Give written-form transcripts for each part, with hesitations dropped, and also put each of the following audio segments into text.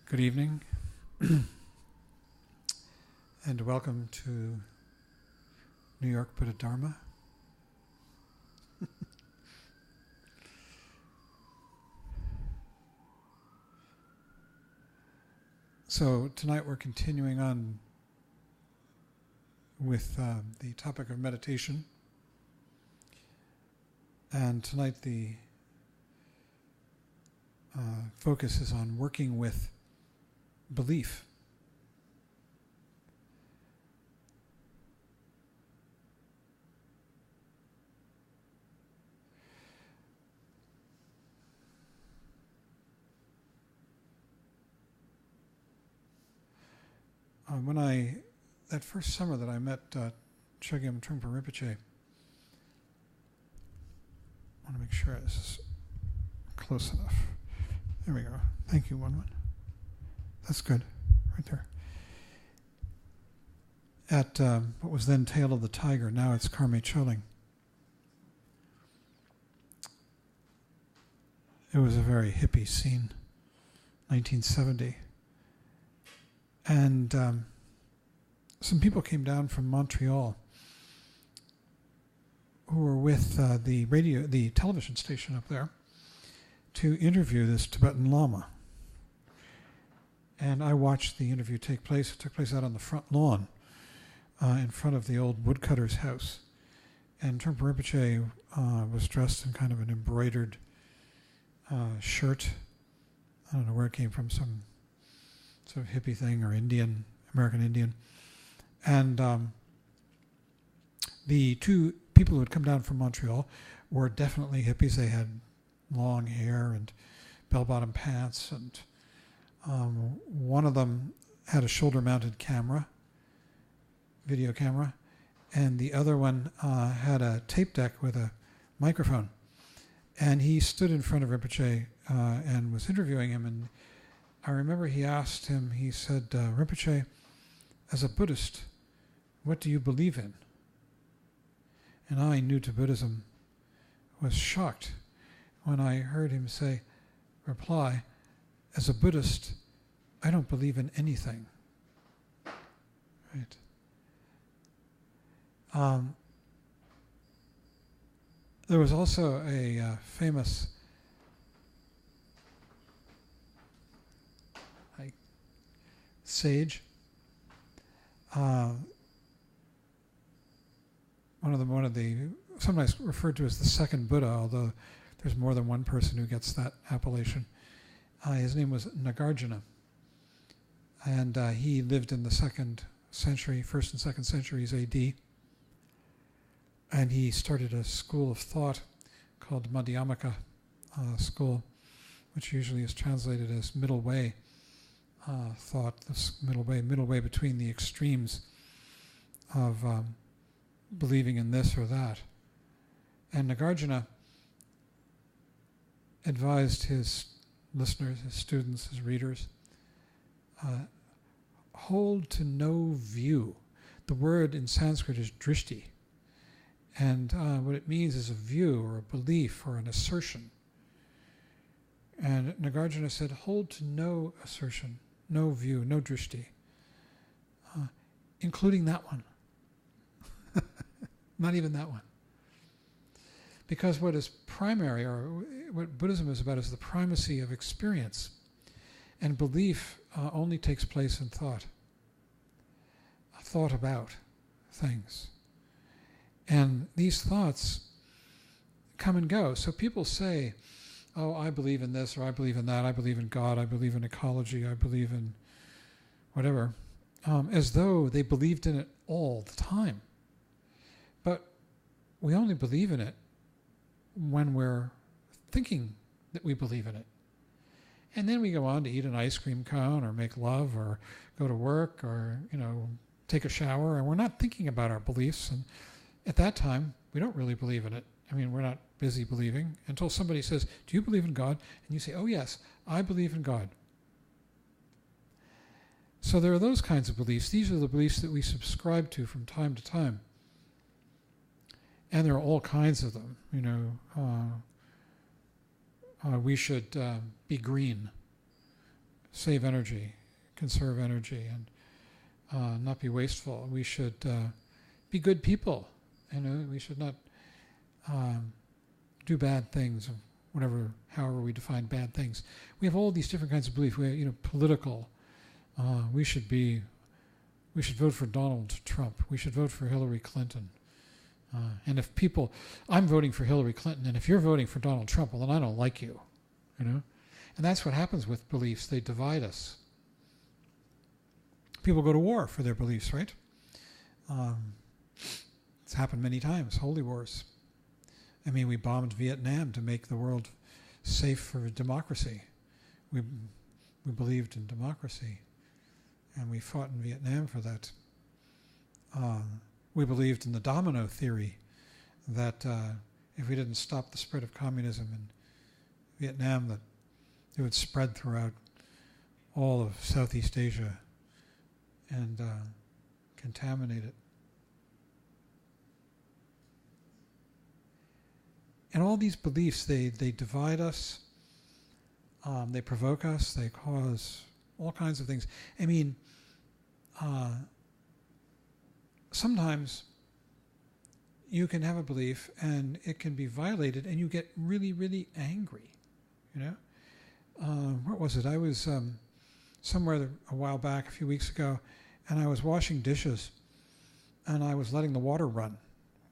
Good evening, and welcome to New York Buddha Dharma. So tonight we're continuing on with the topic of meditation, and tonight the focus is on working with belief. That first summer that I met Chogyam Trungpa Rinpoche, I want to make sure this is close enough. There we go. Thank you, One. That's good, right there. At what was then Tail of the Tiger, now it's Karme Choling. It was a very hippie scene, 1970. And some people came down from Montreal who were with the television station up there to interview this Tibetan Lama. And I watched the interview take place. It took place out on the front lawn in front of the old woodcutter's house. And Trungpa Rinpoche was dressed in kind of an embroidered shirt. I don't know where it came from, some sort of hippie thing, or Indian, American Indian. And the two people who had come down from Montreal were definitely hippies. They had long hair and bell-bottom pants, and one of them had a shoulder-mounted camera, video camera, and the other one had a tape deck with a microphone. And he stood in front of Rinpoche and was interviewing him, and I remember he asked him, he said, Rinpoche, as a Buddhist, what do you believe in? And I, new to Buddhism, was shocked when I heard him reply, as a Buddhist, I don't believe in anything. Right? There was also a famous sage, one of the sometimes referred to as the second Buddha, although there's more than one person who gets that appellation. His name was Nagarjuna, and he lived in the first and second centuries AD, and he started a school of thought called Madhyamaka school, which usually is translated as middle way thought, this middle way between the extremes of believing in this or that. And Nagarjuna advised his listeners, his students, his readers, hold to no view. The word in Sanskrit is drishti, and what it means is a view or a belief or an assertion. And Nagarjuna said, hold to no assertion, no view, no drishti, including that one. Not even that one. Because what is primary, or what Buddhism is about, is the primacy of experience. And belief only takes place in thought. A thought about things. And these thoughts come and go. So people say, oh, I believe in this, or I believe in that, I believe in God, I believe in ecology, I believe in whatever, as though they believed in it all the time. But we only believe in it when we're thinking that we believe in it. And then we go on to eat an ice cream cone, or make love, or go to work, or, take a shower, and we're not thinking about our beliefs. And at that time, we don't really believe in it. I mean, we're not busy believing until somebody says, do you believe in God? And you say, oh yes, I believe in God. So there are those kinds of beliefs. These are the beliefs that we subscribe to from time to time. And there are all kinds of them. We should be green. save energy, conserve energy, and not be wasteful. We should be good people. We should not do bad things, or however we define bad things. We have all these different kinds of beliefs. We have, political. We should vote for Donald Trump. We should vote for Hillary Clinton. And if I'm voting for Hillary Clinton, and if you're voting for Donald Trump, well, then I don't like you, And that's what happens with beliefs. They divide us. People go to war for their beliefs, right? It's happened many times, holy wars. We bombed Vietnam to make the world safe for democracy. We believed in democracy, and we fought in Vietnam for that. We believed in the domino theory, that if we didn't stop the spread of communism in Vietnam, that it would spread throughout all of Southeast Asia and contaminate it. And all these beliefs, they divide us, they provoke us, they cause all kinds of things. Sometimes you can have a belief and it can be violated and you get really, really angry, What was it? I was somewhere a while back, a few weeks ago, and I was washing dishes, and I was letting the water run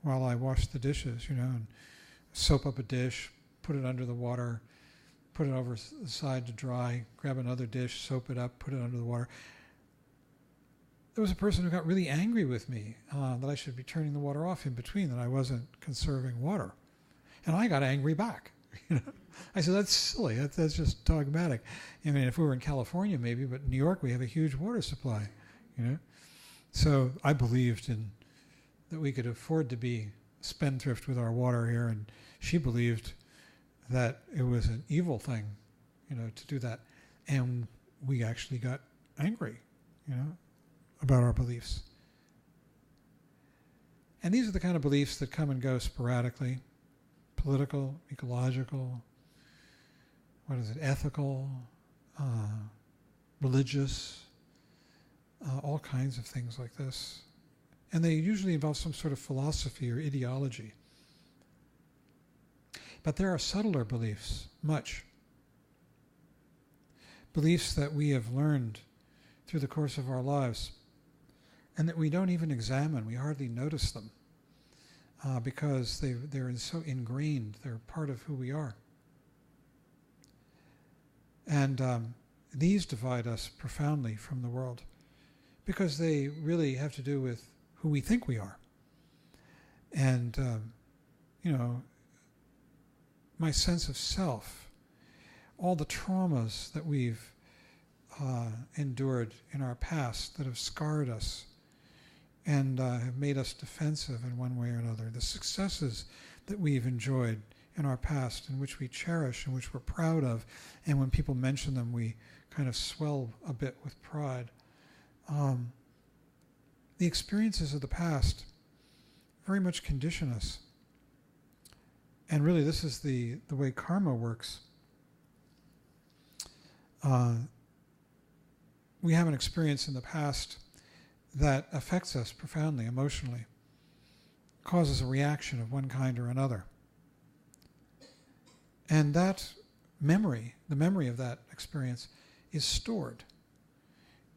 while I washed the dishes, and soap up a dish, put it under the water, put it over the side to dry, grab another dish, soap it up, put it under the water. There was a person who got really angry with me that I should be turning the water off in between, that I wasn't conserving water. And I got angry back. I said, that's silly. That's just dogmatic. If we were in California maybe, but in New York we have a huge water supply. So I believed that we could afford to be spendthrift with our water here, and she believed that it was an evil thing, to do that. And we actually got angry, about our beliefs. And these are the kind of beliefs that come and go sporadically. Political, ecological, ethical, religious, all kinds of things like this. And they usually involve some sort of philosophy or ideology. But there are subtler beliefs, much. Beliefs that we have learned through the course of our lives, and that we don't even examine. We hardly notice them because they're so ingrained. They're part of who we are. And these divide us profoundly from the world because they really have to do with who we think we are. And, my sense of self, all the traumas that we've endured in our past that have scarred us and have made us defensive in one way or another, the successes that we've enjoyed in our past, in which we cherish and which we're proud of, and when people mention them, we kind of swell a bit with pride. The experiences of the past very much condition us. And really, this is the way karma works. We have an experience in the past that affects us profoundly, emotionally, causes a reaction of one kind or another. And that memory, the memory of that experience, is stored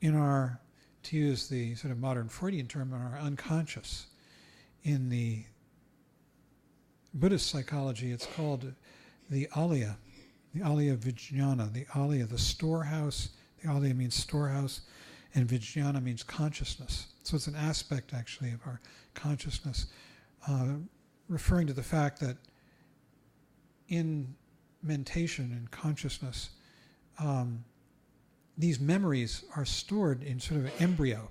in our, to use the sort of modern Freudian term, in our unconscious. In the Buddhist psychology, it's called the alaya vijnana, the alaya, the storehouse. The alaya means storehouse, and vijnana means consciousness. So it's an aspect, actually, of our consciousness, referring to the fact that in mentation and consciousness, these memories are stored in sort of an embryo.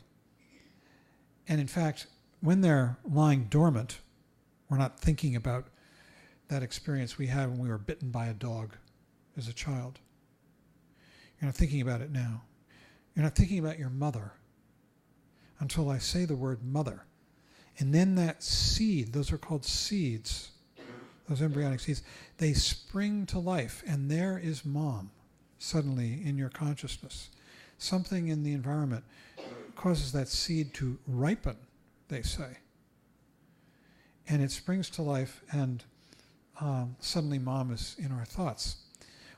And in fact, when they're lying dormant, we're not thinking about that experience we had when we were bitten by a dog as a child. You're not thinking about it now. You're not thinking about your mother until I say the word mother. And then that seed, those are called seeds, those embryonic seeds, they spring to life, and there is mom. suddenly in your consciousness. Something in the environment causes that seed to ripen, they say. And it springs to life, and suddenly mom is in our thoughts.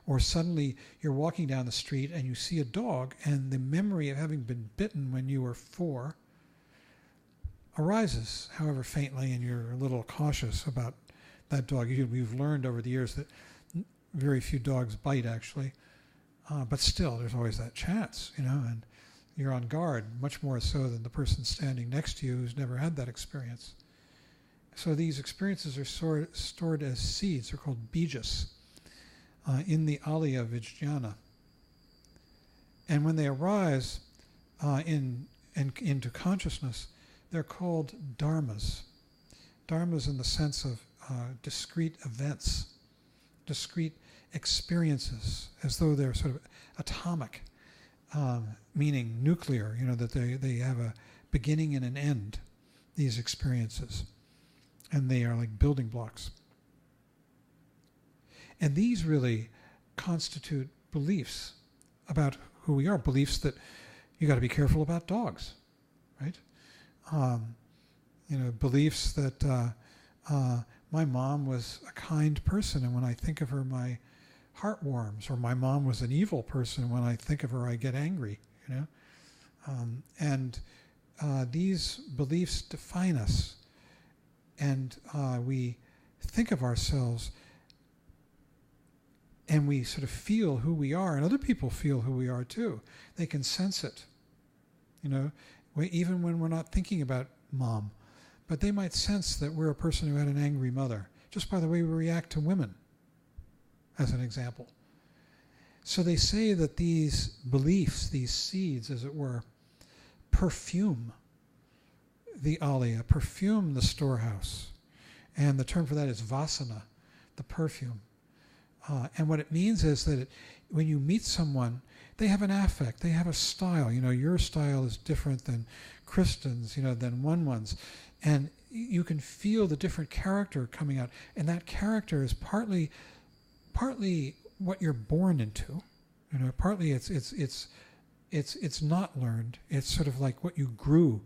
Or suddenly you're walking down the street and you see a dog, and the memory of having been bitten when you were 4 arises, however faintly, and you're a little cautious about that dog. We've learned over the years that very few dogs bite, actually. But still, there's always that chance, and you're on guard, much more so than the person standing next to you who's never had that experience. So these experiences are stored as seeds. They're called bijas in the alaya vijnana. And when they arise into consciousness, they're called dharmas. Dharmas in the sense of discrete events, discrete experiences, as though they're sort of atomic, meaning nuclear, that they have a beginning and an end, these experiences. And they are like building blocks. And these really constitute beliefs about who we are, beliefs that you got to be careful about dogs, right? Beliefs that my mom was a kind person, and when I think of her, my heart warms, or my mom was an evil person, when I think of her, I get angry, and these beliefs define us, and we think of ourselves, and we sort of feel who we are, and other people feel who we are too. They can sense it, even when we're not thinking about mom. But they might sense that we're a person who had an angry mother, just by the way we react to women, as an example. So they say that these beliefs, these seeds, as it were, perfume the alaya, perfume the storehouse. And the term for that is vasana, the perfume. And what it means is that when you meet someone, they have an affect, they have a style. Your style is different than Kristen's, than one's. And you can feel the different character coming out. And that character is partly what you're born into. Partly it's not learned. It's sort of like what you grew,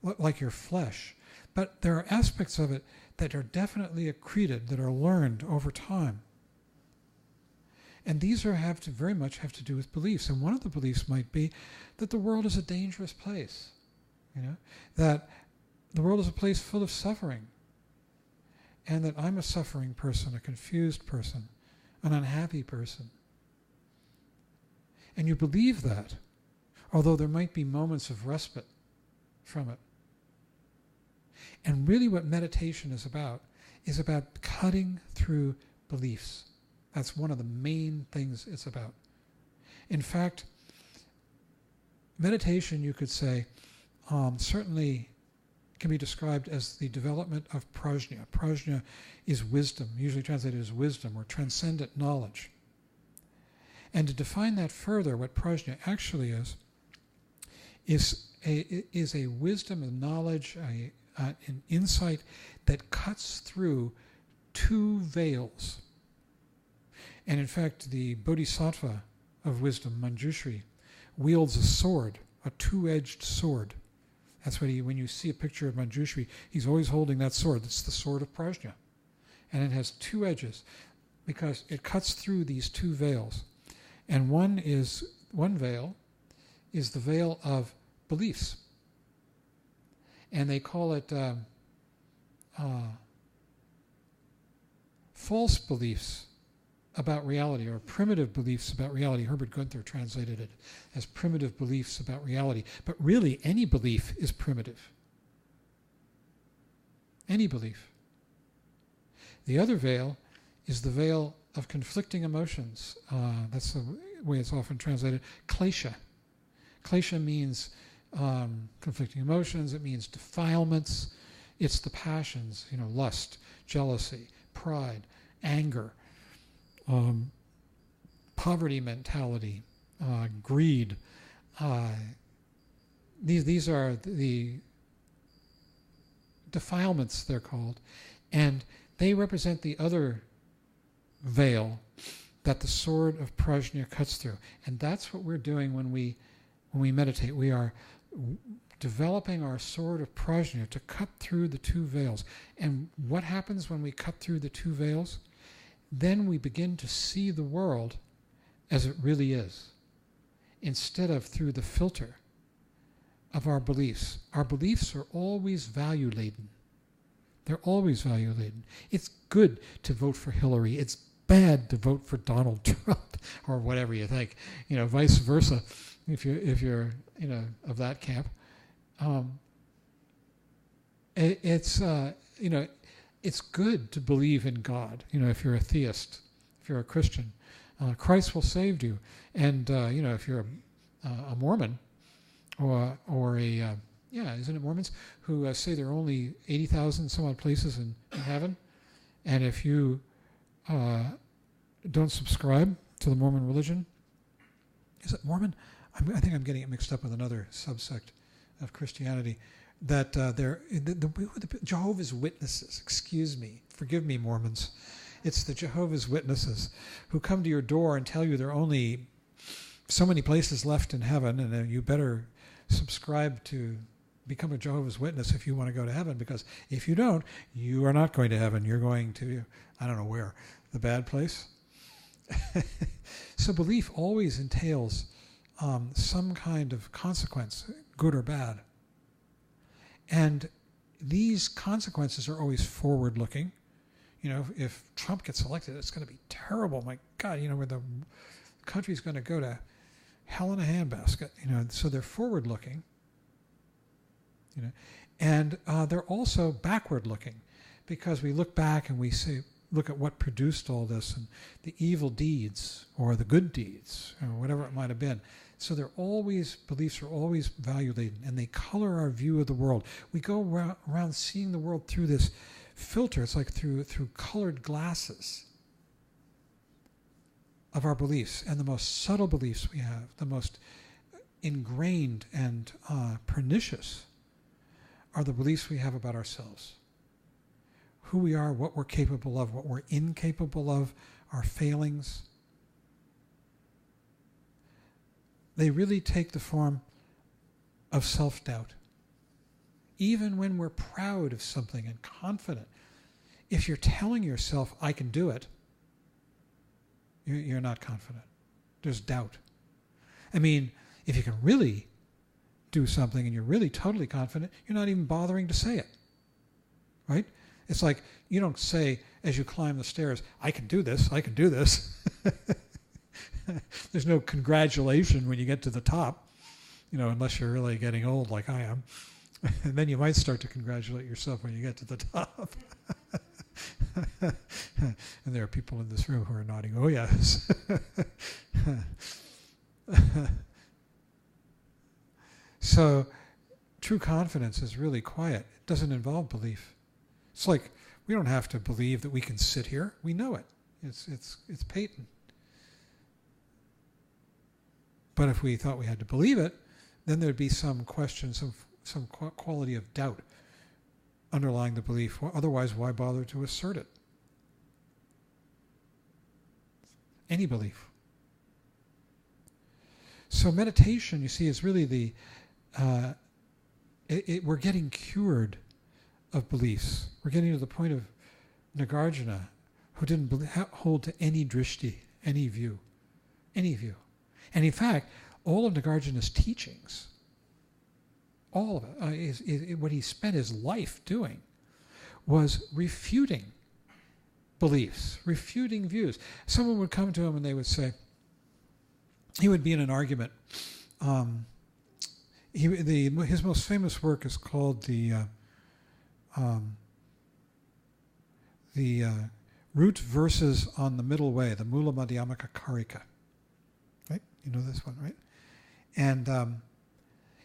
like your flesh. But there are aspects of it that are definitely accreted, that are learned over time. And these very much have to do with beliefs. And one of the beliefs might be that the world is a dangerous place. That the world is a place full of suffering. And that I'm a suffering person, a confused person, an unhappy person. And you believe that, although there might be moments of respite from it. And really what meditation is about cutting through beliefs. That's one of the main things it's about. In fact, meditation, you could say, certainly can be described as the development of prajna. Prajna is wisdom, usually translated as wisdom or transcendent knowledge. And to define that further, what prajna actually is a wisdom, a knowledge, an insight that cuts through 2 veils. And in fact, the bodhisattva of wisdom, Manjushri, wields a sword, a 2-edged sword. That's what when you see a picture of Manjushri, he's always holding that sword. It's the sword of prajna. And it has 2 edges because it cuts through these 2 veils. And one veil is the veil of beliefs. And they call it false beliefs about reality, or primitive beliefs about reality. Herbert Gunther translated it as primitive beliefs about reality. But really, any belief is primitive. Any belief. The other veil is the veil of conflicting emotions. That's the way it's often translated. Klesha. Klesha means conflicting emotions. It means defilements. It's the passions, lust, jealousy, pride, anger, poverty mentality, greed. These are the defilements, they're called, and they represent the other veil that the sword of prajna cuts through. And that's what we're doing when we meditate. We are developing our sword of prajna to cut through the two veils. And what happens when we cut through the two veils? Then we begin to see the world as it really is, instead of through the filter of our beliefs. Our beliefs are always value-laden. They're always value-laden. It's good to vote for Hillary. It's bad to vote for Donald Trump, or whatever you think. Vice versa, if you're of that camp. It's good to believe in God. If you're a theist, if you're a Christian, Christ will save you. And if you're a Mormon, or isn't it Mormons who say there are only 80,000 some odd places in heaven, and if you don't subscribe to the Mormon religion, is it Mormon? I think I'm getting it mixed up with another subsect of Christianity. That they're the Jehovah's Witnesses. Excuse me, forgive me, Mormons. It's the Jehovah's Witnesses who come to your door and tell you there are only so many places left in heaven, and you better subscribe to become a Jehovah's Witness if you want to go to heaven, because if you don't, you are not going to heaven. You're going to, I don't know where, the bad place. So belief always entails some kind of consequence, good or bad. And these consequences are always forward-looking. If Trump gets elected, it's going to be terrible. My God, where the country's going to go to hell in a handbasket. So they're forward-looking. And they're also backward-looking, because we look back and we look at what produced all this and the evil deeds or the good deeds or whatever it might have been. So beliefs are always value-laden, and they color our view of the world. We go around seeing the world through this filter. It's like through colored glasses of our beliefs. And the most subtle beliefs we have, the most ingrained and pernicious, are the beliefs we have about ourselves. Who we are, what we're capable of, what we're incapable of, our failings. They really take the form of self-doubt. Even when we're proud of something and confident, if you're telling yourself, I can do it, you're not confident. There's doubt. I mean, if you can really do something and you're really totally confident, you're not even bothering to say it, right? It's like you don't say as you climb the stairs, I can do this, I can do this. There's no congratulation when you get to the top, unless you're really getting old like I am. And then you might start to congratulate yourself when you get to the top. And there are people in this room who are nodding, oh yes. So true confidence is really quiet. It doesn't involve belief. It's like we don't have to believe that we can sit here. We know it. It's patent. But if we thought we had to believe it, then there'd be some question, some quality of doubt underlying the belief. Well, otherwise, why bother to assert it? Any belief. So meditation, you see, is really we're getting cured of beliefs. We're getting to the point of Nagarjuna, who didn't hold to any drishti, any view. And in fact, all of Nagarjuna's teachings, all of it, what he spent his life doing, was refuting beliefs, refuting views. Someone would come to him and they would say, he would be in an argument. His most famous work is called the Root Verses on the Middle Way, the Mula Madhyamaka Karika. Right? You know this one, right? And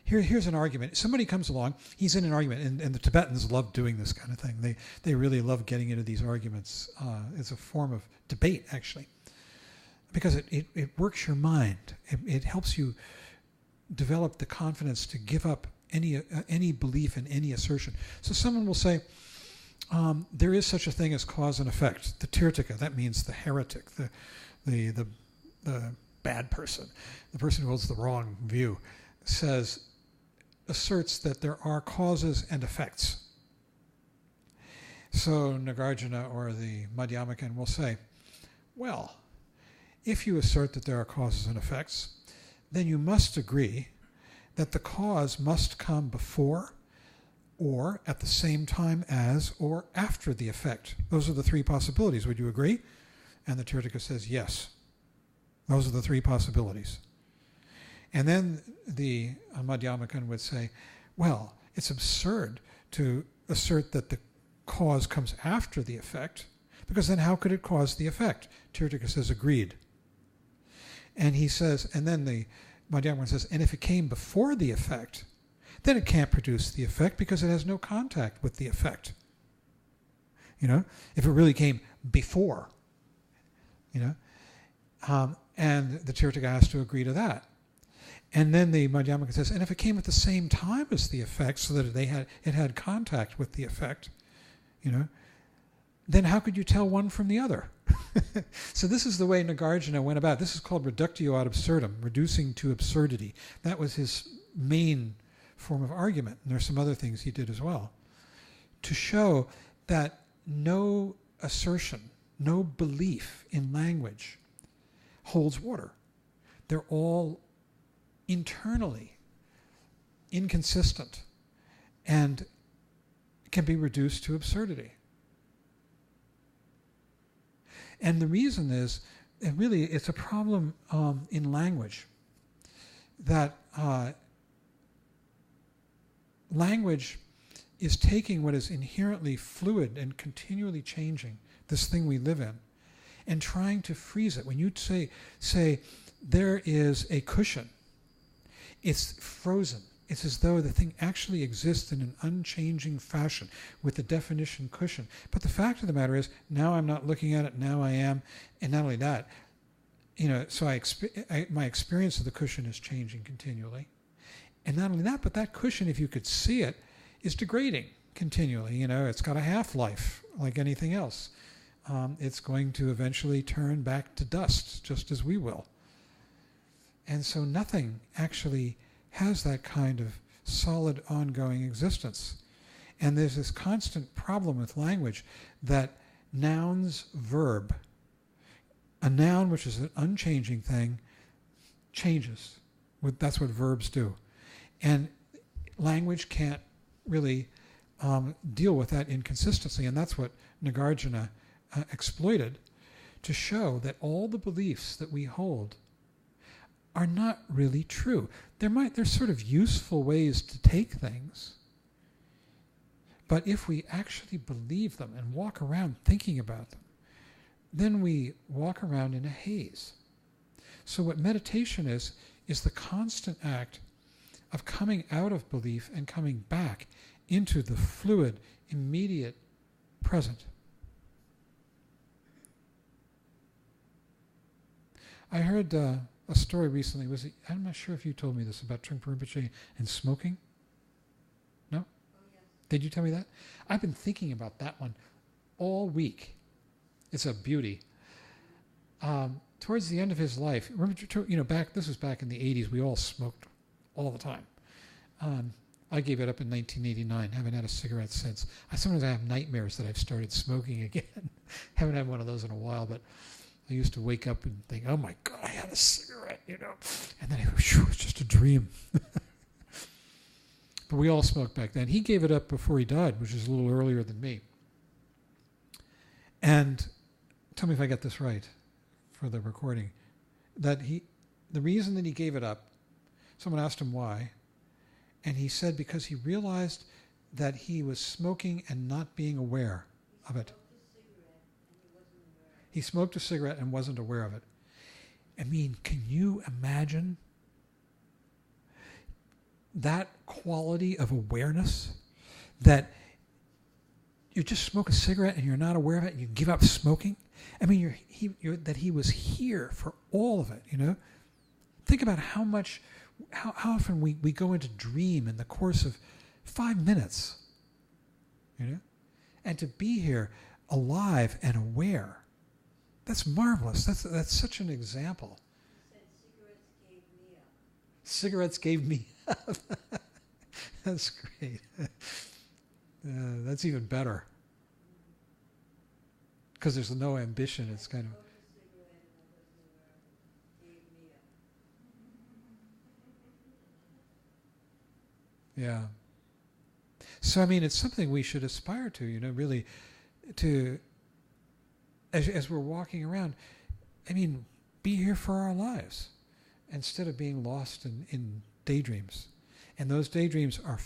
here's an argument. Somebody comes along, he's in an argument, and the Tibetans love doing this kind of thing. They really love getting into these arguments. It's a form of debate, actually, because it works your mind. It helps you develop the confidence to give up any belief in any assertion. So someone will say, there is such a thing as cause and effect. The Tirtika, that means the heretic, the bad person, the person who holds the wrong view, asserts that there are causes and effects. So Nagarjuna or the Madhyamakan will say, well, if you assert that there are causes and effects, then you must agree that the cause must come before or at the same time as or after the effect. Those are the three possibilities. Would you agree? And the Tirtaka says, yes. Those are the three possibilities. And then the Madhyamakan would say, well, it's absurd to assert that the cause comes after the effect, because then how could it cause the effect? Tirtaka says, agreed. And he says, and then the Madhyamakan says, and if it came before the effect, then it can't produce the effect because it has no contact with the effect. You know, if it really came before, you know, and the Tirtaka has to agree to that. And then the Madhyamaka says, and if it came at the same time as the effect, so that it had contact with the effect, you know, then how could you tell one from the other? So this is the way Nagarjuna went about. This is called reductio ad absurdum, reducing to absurdity. That was his main form of argument. And there's some other things he did as well, to show that no assertion, no belief in language holds water. They're all internally inconsistent and can be reduced to absurdity. And the reason is, it's a problem in language, that language is taking what is inherently fluid and continually changing, this thing we live in, and trying to freeze it. When you say there is a cushion, it's frozen. It's as though the thing actually exists in an unchanging fashion with the definition cushion. But the fact of the matter is, now I'm not looking at it, now I am. And not only that, you know, so my experience of the cushion is changing continually. And not only that, but that cushion, if you could see it, is degrading continually. You know, it's got a half-life like anything else. It's going to eventually turn back to dust, just as we will. And so nothing actually has that kind of solid ongoing existence. And there's this constant problem with language that nouns, verb, a noun which is an unchanging thing, changes. That's what verbs do. And language can't really deal with that inconsistency. And that's what Nagarjuna exploited, to show that all the beliefs that we hold are not really true. There's sort of useful ways to take things, but if we actually believe them and walk around thinking about them, then we walk around in a haze. So what meditation is the constant act of coming out of belief and coming back into the fluid, immediate present. I heard a story recently. I'm not sure if you told me this, about Trungpa Rinpoche and smoking. No? Oh, yes. Did you tell me that? I've been thinking about that one all week. It's a beauty. Towards the end of his life, remember, you know, this was back in the 80s, we all smoked all the time. I gave it up in 1989. Haven't had a cigarette since. Sometimes I have nightmares that I've started smoking again. Haven't had one of those in a while, but I used to wake up and think, oh my God, I had a cigarette, you know. And then it's just a dream. But we all smoked back then. He gave it up before he died, which is a little earlier than me. And tell me if I get this right for the recording, that the reason that he gave it up, someone asked him why, and he said because he realized that he was smoking and not being aware of it. He smoked a cigarette and wasn't aware of it. I mean, can you imagine that quality of awareness, that you just smoke a cigarette and you're not aware of it and you give up smoking? I mean, that he was here for all of it, you know? Think about how often we go into dream in the course of 5 minutes, you know? And to be here alive and aware, That's marvelous. That's such an example. Said Cigarettes gave me up. That's great. That's even better. Because there's no ambition. It's kind of... Yeah. So, I mean, it's something we should aspire to, really, to, as we're walking around, I mean, be here for our lives instead of being lost in daydreams. And those daydreams are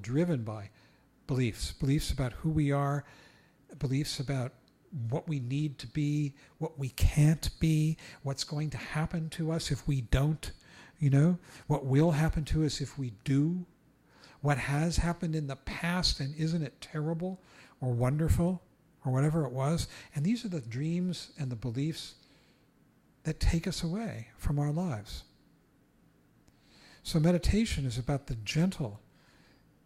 driven by beliefs about who we are, beliefs about what we need to be, what we can't be, what's going to happen to us if we don't, what will happen to us if we do, what has happened in the past, and isn't it terrible or wonderful or whatever it was. And these are the dreams and the beliefs that take us away from our lives. So meditation is about the gentle,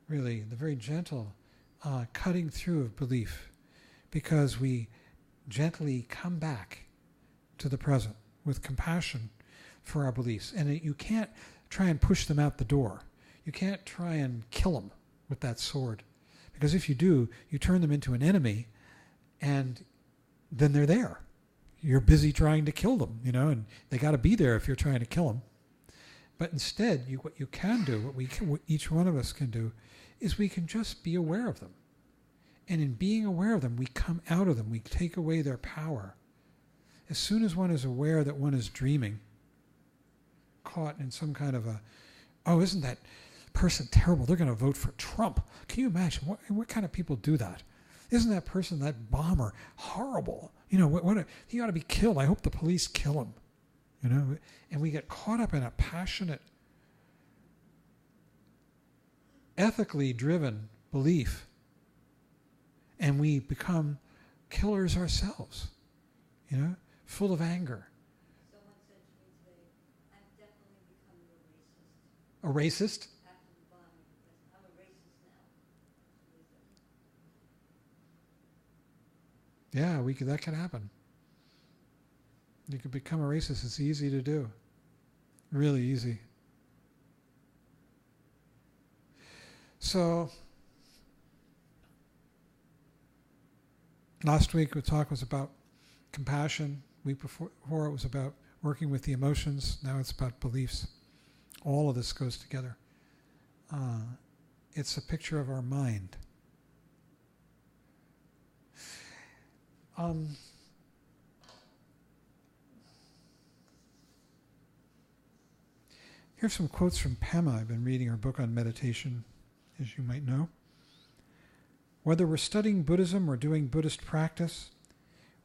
really, the very gentle cutting through of belief, because we gently come back to the present with compassion for our beliefs. And you can't try and push them out the door. You can't try and kill them with that sword. Because if you do, you turn them into an enemy, and then they're there. You're busy trying to kill them, and they got to be there if you're trying to kill them. But instead, what you can do, what each one of us can do, is we can just be aware of them. And in being aware of them, we come out of them. We take away their power. As soon as one is aware that one is dreaming, caught in some kind of isn't that person terrible? They're going to vote for Trump. Can you imagine? What kind of people do that? Isn't that person, that bomber, horrible? He ought to be killed. I hope the police kill him. And we get caught up in a passionate, ethically driven belief, and we become killers ourselves, full of anger. Someone said to me today, I'm definitely becoming a racist. A racist? After the bombing. I'm a racist now. Yeah, that can happen. You could become a racist. It's easy to do. Really easy. So, last week the talk was about compassion. Week before it was about working with the emotions. Now it's about beliefs. All of this goes together. It's a picture of our mind. Here's some quotes from Pema. I've been reading her book on meditation, as you might know. Whether we're studying Buddhism or doing Buddhist practice,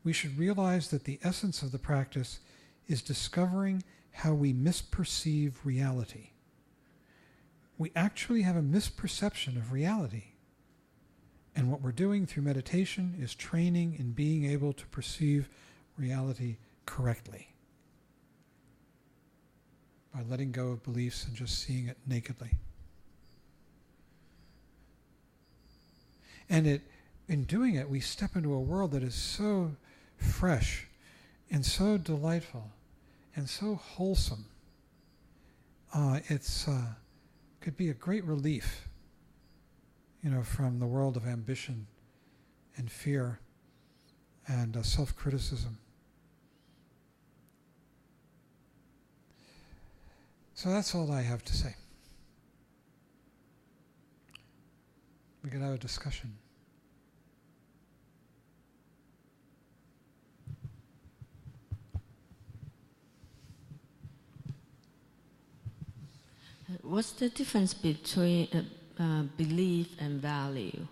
we should realize that the essence of the practice is discovering how we misperceive reality. We actually have a misperception of reality. And what we're doing through meditation is training in being able to perceive reality correctly, by letting go of beliefs and just seeing it nakedly. And in doing it, we step into a world that is so fresh and so delightful and so wholesome. It's could be a great relief, from the world of ambition and fear and self-criticism. So that's all I have to say. We could have a discussion. What's the difference between belief and value?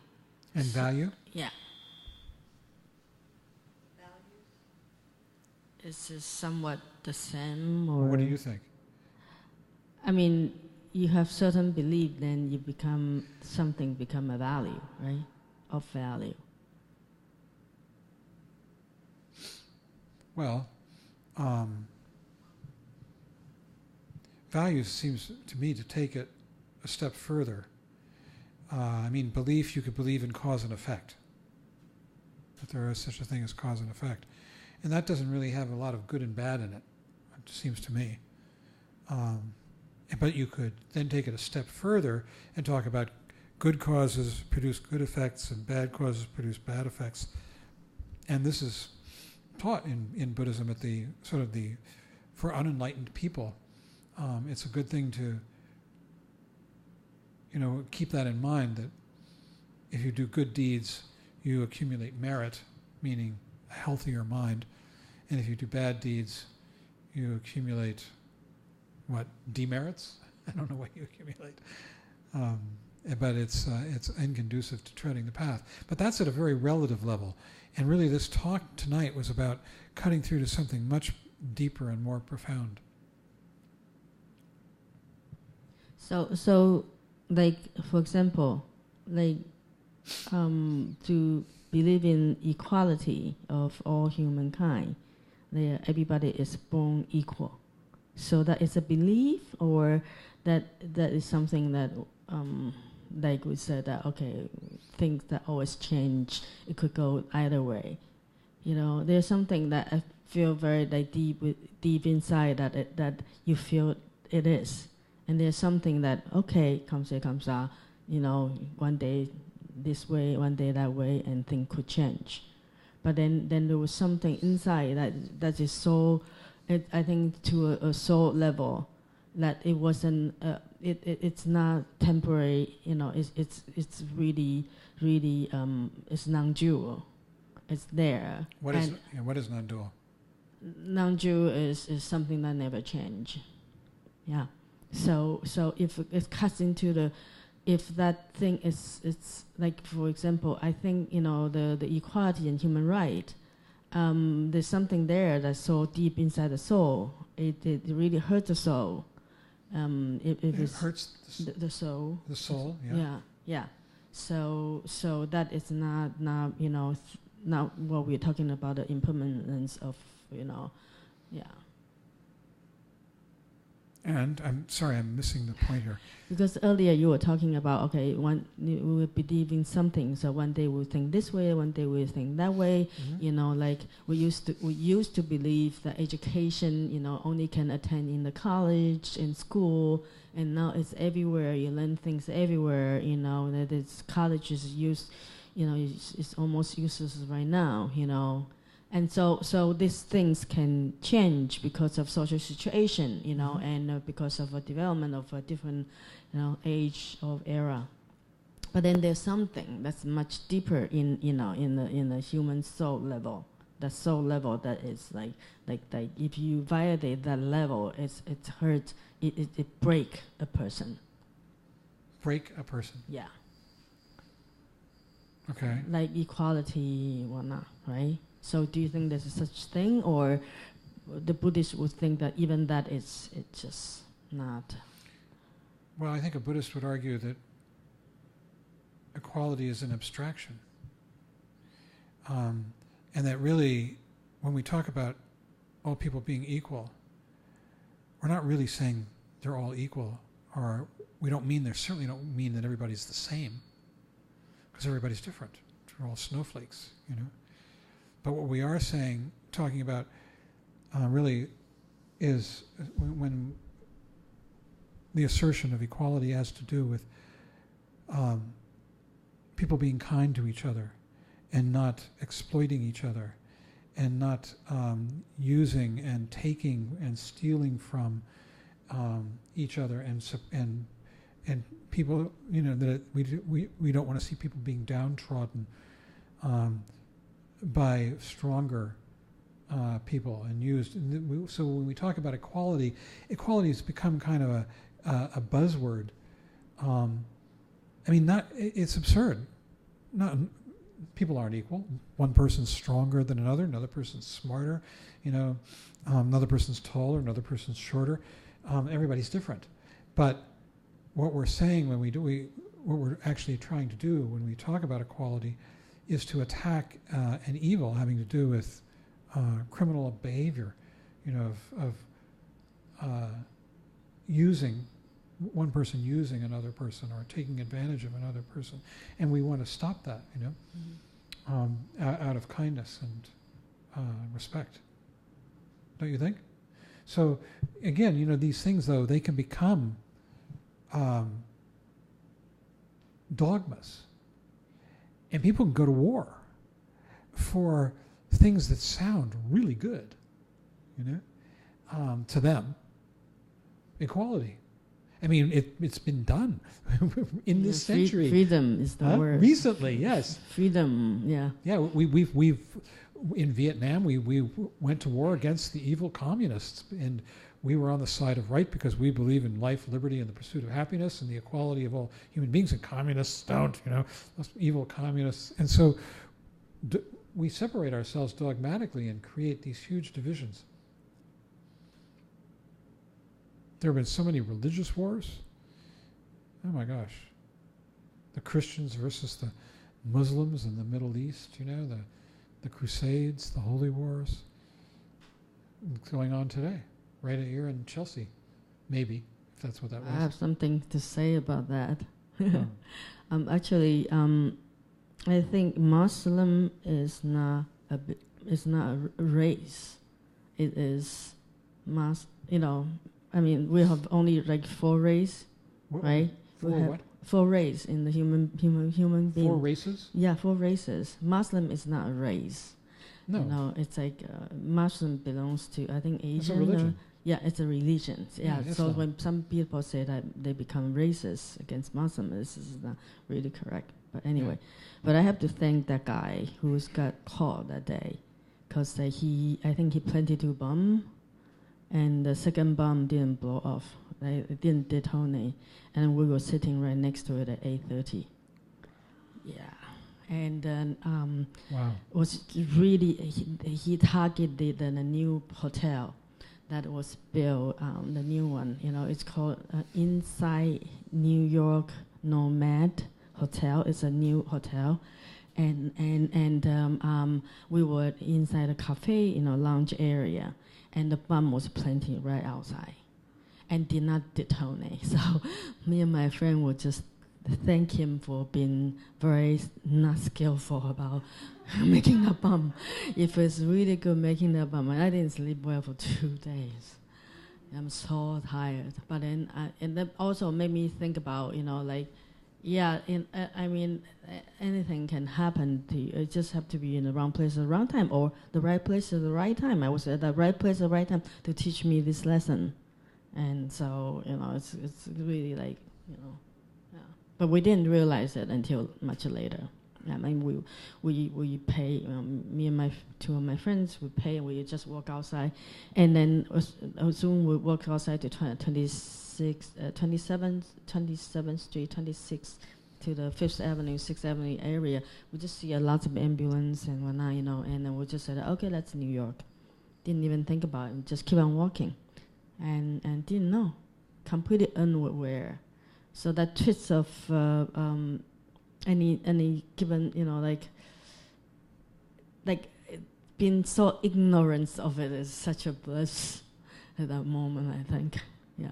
And value? Yeah. Values? Is it somewhat the same? Or What do you think? I mean, you have certain belief, then you become a value, right? Of value. Well, value seems to me to take it a step further. Belief, you could believe in cause and effect, that there is such a thing as cause and effect. And that doesn't really have a lot of good and bad in it seems to me. But you could then take it a step further and talk about good causes produce good effects and bad causes produce bad effects. And this is taught in Buddhism at the sort of for unenlightened people. It's a good thing to, keep that in mind, that if you do good deeds, you accumulate merit, meaning a healthier mind. And if you do bad deeds, you accumulate, demerits? I don't know what you accumulate. But it's inconducive to treading the path. But that's at a very relative level. And really this talk tonight was about cutting through to something much deeper and more profound. So like, for example, like to believe in equality of all humankind, everybody is born equal. So that is a belief, or that is something that, like we said, that okay, things that always change. It could go either way. There's something that I feel very like deep inside that you feel it is, and there's something that okay, comes here, comes out. One day this way, one day that way, and things could change. But then there was something inside that is so, I think, to a soul level, that it wasn't. It's not temporary. It's really it's non-dual. It's there. What is non-dual? Non-dual is something that never change. Yeah. So if it cuts into if that thing it's like, for example, I think the equality and human right, there's something there that's so deep inside the soul. It really hurts the soul. It hurts the soul. The soul, yeah. Yeah. So that is not not what we're talking about, the impermanence of yeah. And I'm sorry, I'm missing the point here. Because earlier you were talking about, okay, we will believe in something, so one day we'll think this way, one day we'll think that way. Mm-hmm. Like we used to believe that education, only can attend in the college, in school, and now it's everywhere. You learn things everywhere. That it's college is used, it's almost useless right now. And so these things can change because of social situation, Mm-hmm. and because of a development of a different, age of era. But then there's something that's much deeper in the human soul level. The soul level that is like if you violate that level, it hurts. It break a person. Break a person. Yeah. Okay. Like equality, whatnot, right? So do you think there's such thing, or the Buddhists would think that even that it's just not? Well, I think a Buddhist would argue that equality is an abstraction. And that really, when we talk about all people being equal, we're not really saying they're all equal, or we certainly don't mean that everybody's the same, because everybody's different. We're all snowflakes, But what we are saying, talking about really, is when the assertion of equality has to do with people being kind to each other and not exploiting each other and not using and taking and stealing from each other and people, that we don't want to see people being downtrodden by stronger people and used. So when we talk about equality has become kind of a buzzword. It's absurd. People aren't equal. One person's stronger than another person's smarter, another person's taller, another person's shorter. Everybody's different. But what we're saying what we're actually trying to do when we talk about equality is to attack an evil having to do with criminal behavior, of using one person using another person or taking advantage of another person, and we want to stop that, out of kindness respect. Don't you think? So, again, these things, though, they can become dogmas. And people can go to war for things that sound really good, to them. Equality. I mean, it's been done in this century. Freedom is the word. Recently, yes. Freedom, yeah. Yeah, we've in Vietnam, we went to war against the evil communists, and we were on the side of right because we believe in life, liberty, and the pursuit of happiness and the equality of all human beings, and communists don't, those evil communists. And so we separate ourselves dogmatically and create these huge divisions. There have been so many religious wars. Oh my gosh. The Christians versus the Muslims in the Middle East, the Crusades, the Holy Wars. It's going on today, right here in Chelsea, maybe, if that's what that was. I have something to say about that. Oh. Actually, I think Muslim is not a race. It is I mean, we have only like 4 races, right? What? 4 races in the human being. 4 races? Yeah, 4 races. Muslim is not a race. No. It's like Muslim belongs to, I think, Asian. It's a religion. Yeah, it's a religion. Yeah, so Islam. when some people say that they become racist against Muslims, this is not really correct. But anyway, but I have to thank that guy who got caught that day, because I think he planted 2 bombs. And the second bomb didn't blow off. It didn't detonate. And we were sitting right next to it at 8:30. Yeah. And then Wow. was really, he targeted the new hotel that was built, the new one. It's called Inside New York Nomad Hotel. It's a new hotel. And we were inside a cafe, lounge area. And the bomb was planted right outside and did not detonate. So me and my friend would just thank him for being very not skillful about making a bomb. If it's really good making that bomb, I didn't sleep well for 2 days. I'm so tired. But then, and that also made me think about, I mean, anything can happen to you. You just have to be in the wrong place at the wrong time, or the right place at the right time. I was at the right place at the right time to teach me this lesson. And so, it's really like, yeah. But we didn't realize it until much later. I mean, we pay, me and 2 of my friends, we pay, and we just walk outside. And then soon we walk outside to 27th Street, 26th, to the 5th Avenue, 6th Avenue area. We just see a lot of ambulance and whatnot, and then we just said, okay, that's New York. Didn't even think about it, just keep on walking. And didn't know, completely unaware. So that twist of any given, like being so ignorant of it is such a bliss at that moment, I think, yeah.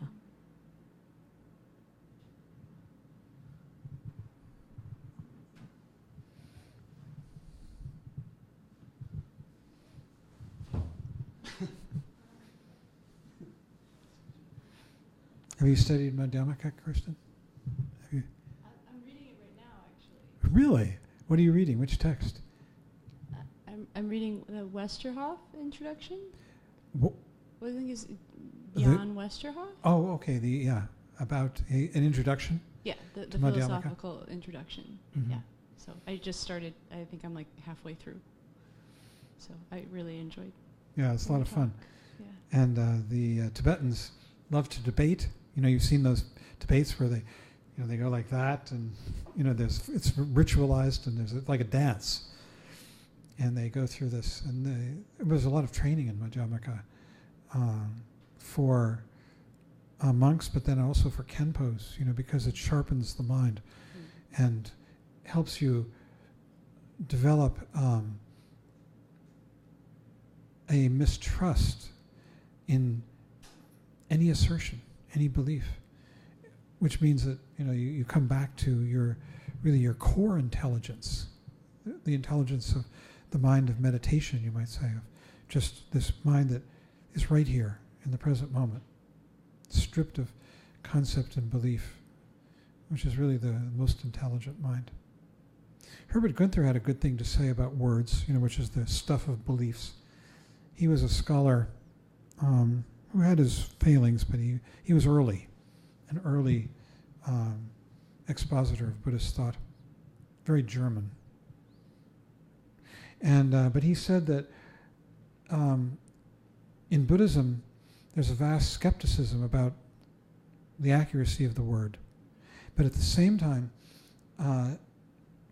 Have you studied Madhyamaka, Kirsten? I'm reading it right now, actually. Really? What are you reading? Which text? I'm reading the Westerhoff introduction. What I think is Jan Westerhoff. Oh, okay. About an introduction. Yeah, the to Madhyamaka? philosophical introduction. Mm-hmm. Yeah. So I just started. I think I'm like halfway through. So I really enjoyed. Yeah, it's a lot of fun. Yeah. And the Tibetans love to debate. You've seen those debates where they go like that, and it's ritualized, and there's like a dance, and they go through this, and there's a lot of training in Madhyamaka for monks, but then also for Khenpos, because it sharpens the mind and helps you develop a mistrust in any assertion, any belief, which means that you come back to your core intelligence, the intelligence of the mind of meditation, you might say, of just this mind that is right here in the present moment, stripped of concept and belief, which is really the most intelligent mind. Herbert Gunther had a good thing to say about words, which is the stuff of beliefs. He was a scholar who had his failings, but he was an early expositor of Buddhist thought, very German. And but he said that in Buddhism, there's a vast skepticism about the accuracy of the word. But at the same time,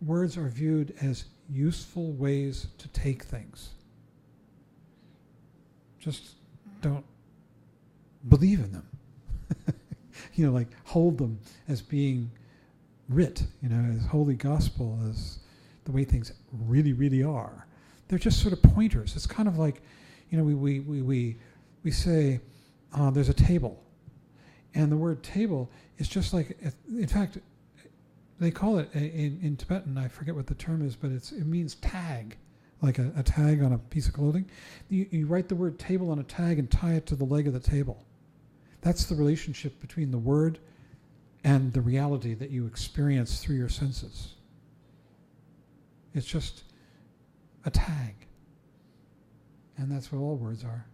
words are viewed as useful ways to take things. Just don't believe in them. Like hold them as being writ, as holy gospel, as the way things really, really are. They're just sort of pointers. It's kind of like, we say there's a table, and the word table is just like, in fact, they call it in Tibetan, I forget what the term is, but it means tag, like a tag on a piece of clothing. You write the word table on a tag and tie it to the leg of the table. That's the relationship between the word and the reality that you experience through your senses. It's just a tag. And that's what all words are.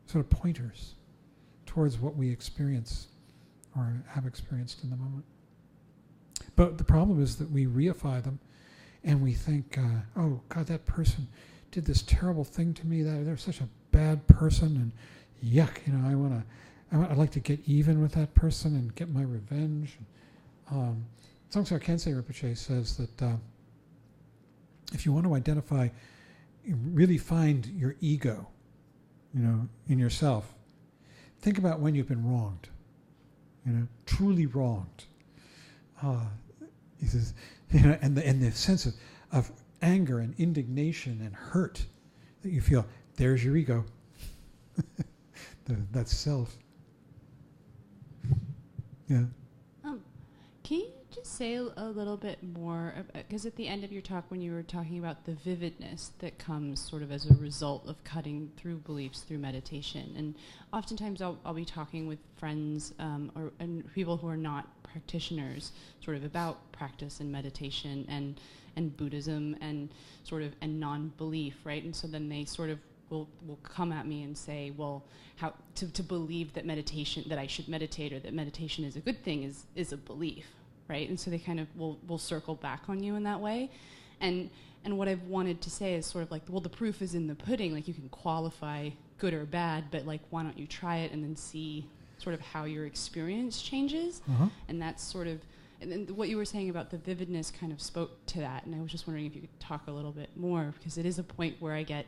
Sort of pointers towards what we experience or have experienced in the moment. But the problem is that we reify them and we think, oh, God, that person did this terrible thing to me. They're such a bad person, and yuck, I'd like to get even with that person and get my revenge. Tsogyal Khyentse Rinpoche says that if you want to identify, really find your ego, in yourself, think about when you've been wronged, truly wronged. He says, and the sense of anger and indignation and hurt that you feel, there's your ego. That's self. Yeah. Can you just say a little bit more, because at the end of your talk, when you were talking about the vividness that comes sort of as a result of cutting through beliefs through meditation, and oftentimes I'll be talking with friends and people who are not practitioners sort of about practice and meditation and Buddhism and sort of and non-belief, right? And so then they sort of will come at me and say, well, how to believe that meditation, that I should meditate, or that meditation is a good thing is a belief, right? And so they kind of will circle back on you in that way. And what I've wanted to say is sort of like, well, the proof is in the pudding. Like, you can qualify good or bad, but like, why don't you try it and then see sort of how your experience changes? Uh-huh. And that's sort of, and then what you were saying about the vividness kind of spoke to that. And I was just wondering if you could talk a little bit more, because it is a point where I get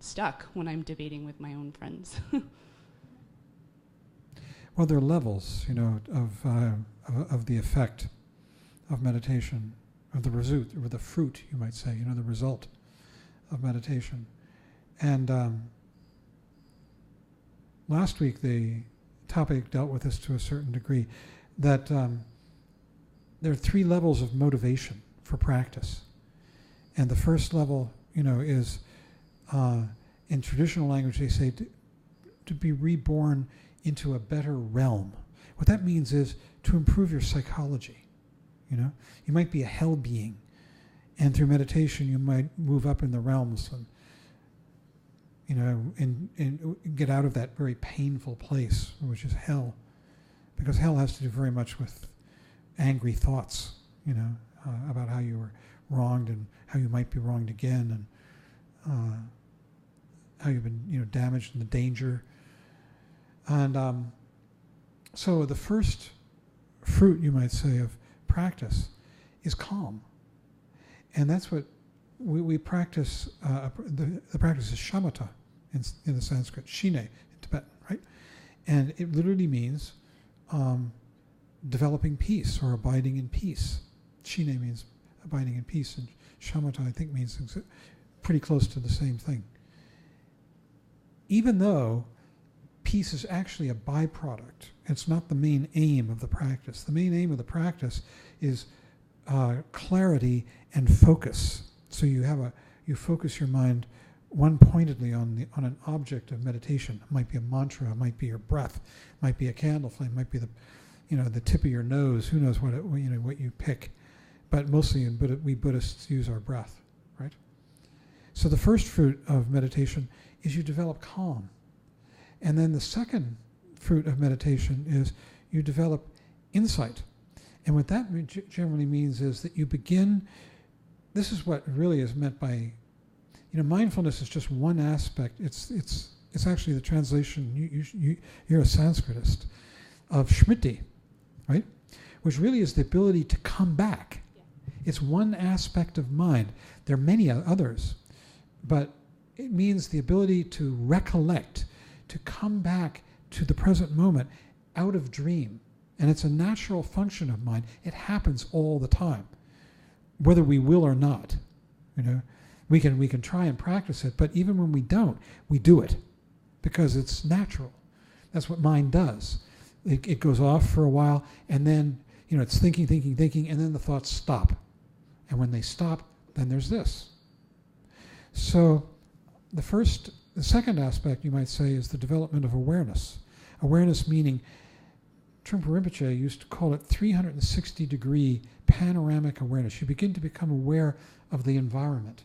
stuck when I'm debating with my own friends. Well, there are levels, of the effect of meditation, of the result, or the fruit, you might say, the result of meditation. And last week the topic dealt with this to a certain degree, that there are 3 levels of motivation for practice. And the first level, is in traditional language they say to be reborn into a better realm. What that means is to improve your psychology. You might be a hell being, and through meditation you might move up in the realms and get out of that very painful place, which is hell, because hell has to do very much with angry thoughts, about how you were wronged and how you might be wronged again, and how you've been, damaged and the danger. And so the first fruit, you might say, of practice is calm. And that's what we practice. The practice is shamatha in the Sanskrit, shine in Tibetan, right? And it literally means developing peace or abiding in peace. Shine means abiding in peace, and shamatha, I think, means pretty close to the same thing. Even though peace is actually a byproduct, it's not the main aim of the practice. The main aim of the practice is clarity and focus. So you focus your mind one pointedly on an object of meditation. It might be a mantra, it might be your breath, it might be a candle flame, it might be the tip of your nose. Who knows what you pick? But mostly we Buddhists use our breath, right? So the first fruit of meditation is you develop calm, and then the second fruit of meditation is you develop insight. And what that generally means is that you begin. This is what really is meant by. Mindfulness is just one aspect. It's actually the translation. You're a Sanskritist of Smriti, right? Which really is the ability to come back. Yeah. It's one aspect of mind. There are many others, but it means the ability to recollect, to come back to the present moment, out of dream, and it's a natural function of mind. It happens all the time, whether we will or not. We can try and practice it, but even when we don't, we do it because it's natural. That's what mind does. It goes off for a while, and then it's thinking, and then the thoughts stop. And when they stop, then there's this. So the second aspect, you might say, is the development of awareness. Awareness meaning, Trungpa Rinpoche used to call it 360-degree panoramic awareness. You begin to become aware of the environment.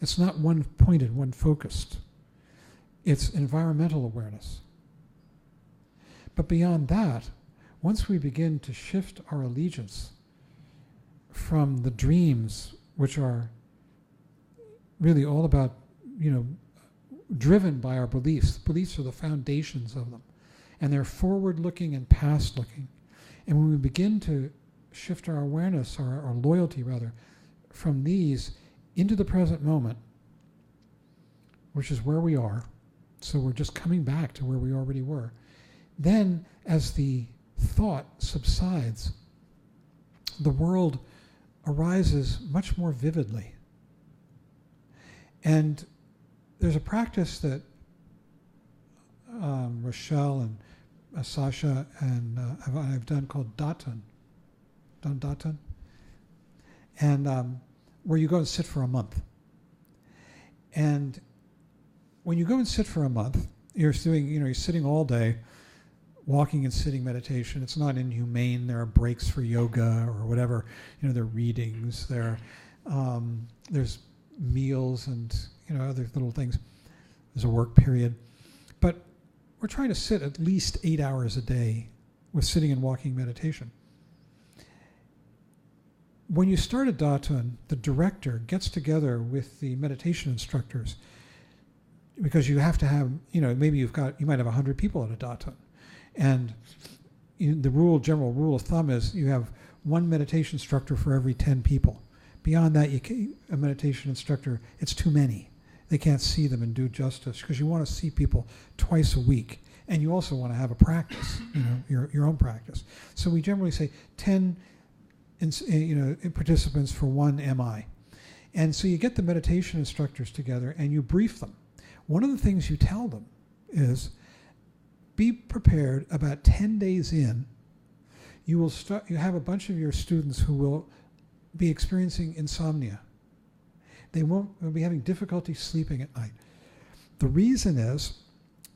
It's not one-pointed, one-focused. It's environmental awareness. But beyond that, once we begin to shift our allegiance from the dreams, which are really all about, driven by our beliefs. Beliefs are the foundations of them. And they're forward-looking and past-looking. And when we begin to shift our awareness, our loyalty rather, from these into the present moment, which is where we are, so we're just coming back to where we already were, then as the thought subsides, the world arises much more vividly. And there's a practice that Rochelle and Sasha and I've done called Datan, and where you go and sit for a month. And when you go and sit for a month, you're sitting all day, walking and sitting meditation. It's not inhumane. There are breaks for yoga or whatever. There are readings. There's meals and other little things. There's a work period. But we're trying to sit at least 8 hours a day with sitting and walking meditation. When you start a Datan, the director gets together with the meditation instructors, because you have to have, maybe you might have 100 people at a Datan. And the general rule of thumb is you have one meditation instructor for every 10 people. Beyond that, a meditation instructor, it's too many. They can't see them and do justice, because you want to see people twice a week. And you also want to have a practice, your own practice. So we generally say 10 participants for one MI. And so you get the meditation instructors together and you brief them. One of the things you tell them is, be prepared about 10 days in, you have a bunch of your students who will be experiencing insomnia. They won't be having difficulty sleeping at night. The reason is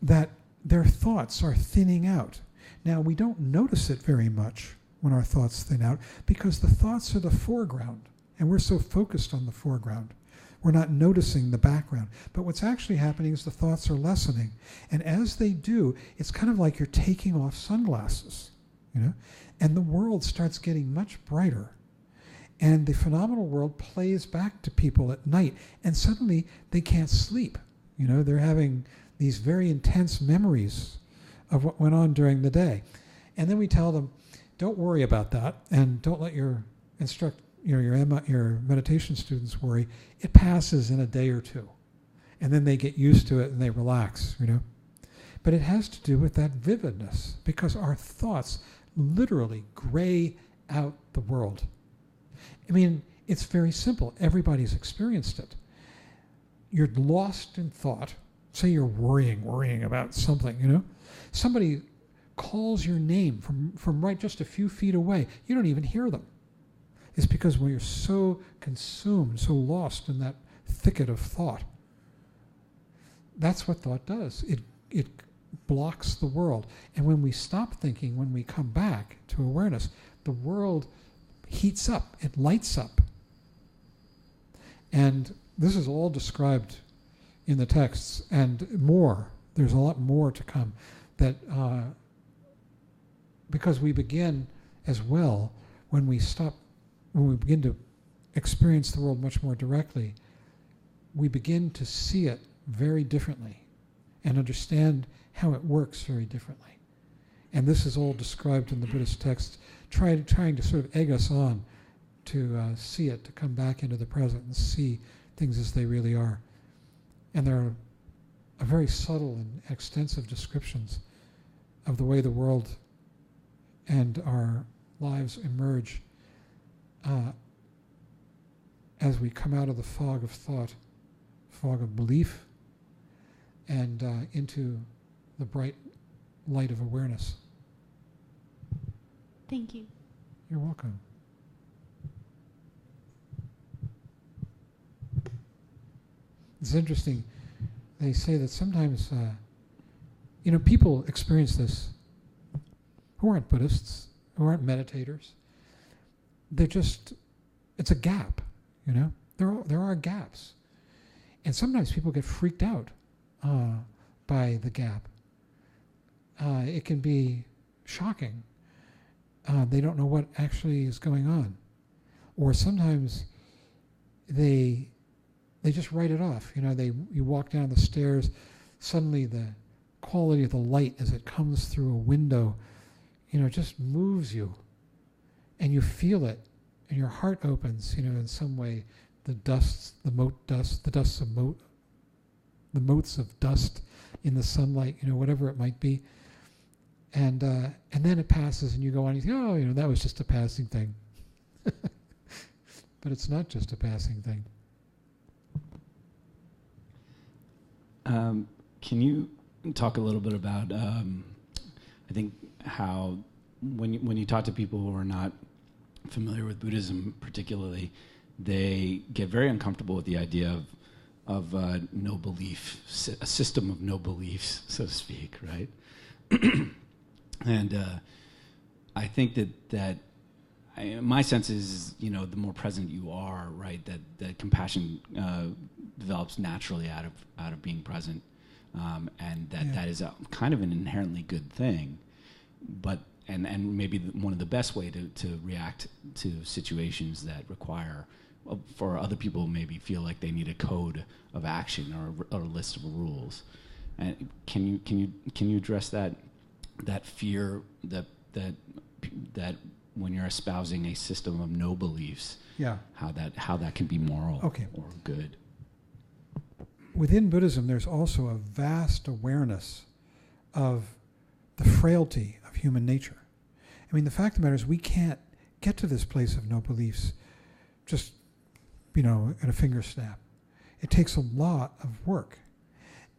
that their thoughts are thinning out. Now, we don't notice it very much when our thoughts thin out, because the thoughts are the foreground, and we're so focused on the foreground. We're not noticing the background. But what's actually happening is the thoughts are lessening. And as they do, it's kind of like you're taking off sunglasses, and the world starts getting much brighter. And the phenomenal world plays back to people at night, and suddenly they can't sleep. They're having these very intense memories of what went on during the day. And then we tell them, don't worry about that, and don't let your meditation students worry. It passes in a day or two. And then they get used to it and they relax, But it has to do with that vividness, because our thoughts literally gray out the world. I mean, it's very simple. Everybody's experienced it. You're lost in thought. Say you're worrying about something, Somebody calls your name from right just a few feet away. You don't even hear them. It's because when you're so consumed, so lost in that thicket of thought, that's what thought does. It blocks the world. And when we stop thinking, when we come back to awareness, the world heats up, it lights up. And this is all described in the texts, and more. There's a lot more to come. That because we begin as well, when we begin to experience the world much more directly, we begin to see it very differently and understand how it works very differently. And this is all described in the Buddhist texts, trying to sort of egg us on to see it, to come back into the present and see things as they really are. And there are very subtle and extensive descriptions of the way the world and our lives emerge as we come out of the fog of thought, fog of belief, and into the bright light of awareness. Thank you. You're welcome. It's interesting. They say that sometimes, people experience this who aren't Buddhists, who aren't meditators. It's a gap, There are gaps. And sometimes people get freaked out by the gap. It can be shocking. They don't know what actually is going on. Or sometimes they just write it off. You walk down the stairs, suddenly the quality of the light as it comes through a window, just moves you. And you feel it, and your heart opens, in some way. The dusts of the motes of dust in the sunlight, whatever it might be. And then it passes and you go on and you think, that was just a passing thing. But it's not just a passing thing. Can you talk a little bit about, I think, how when you talk to people who are not familiar with Buddhism particularly, they get very uncomfortable with the idea of no belief, a system of no beliefs, so to speak, right? And I think that my sense is, the more present you are, right, that compassion develops naturally out of being present, and that is kind of an inherently good thing, but and maybe one of the best way to react to situations that require, for other people maybe feel like they need a code of action or a list of rules. And can you address that fear that when you're espousing a system of no beliefs, how that can be moral or good? Within Buddhism, there's also a vast awareness of the frailty of human nature. I mean, the fact of the matter is we can't get to this place of no beliefs just, at a finger snap. It takes a lot of work.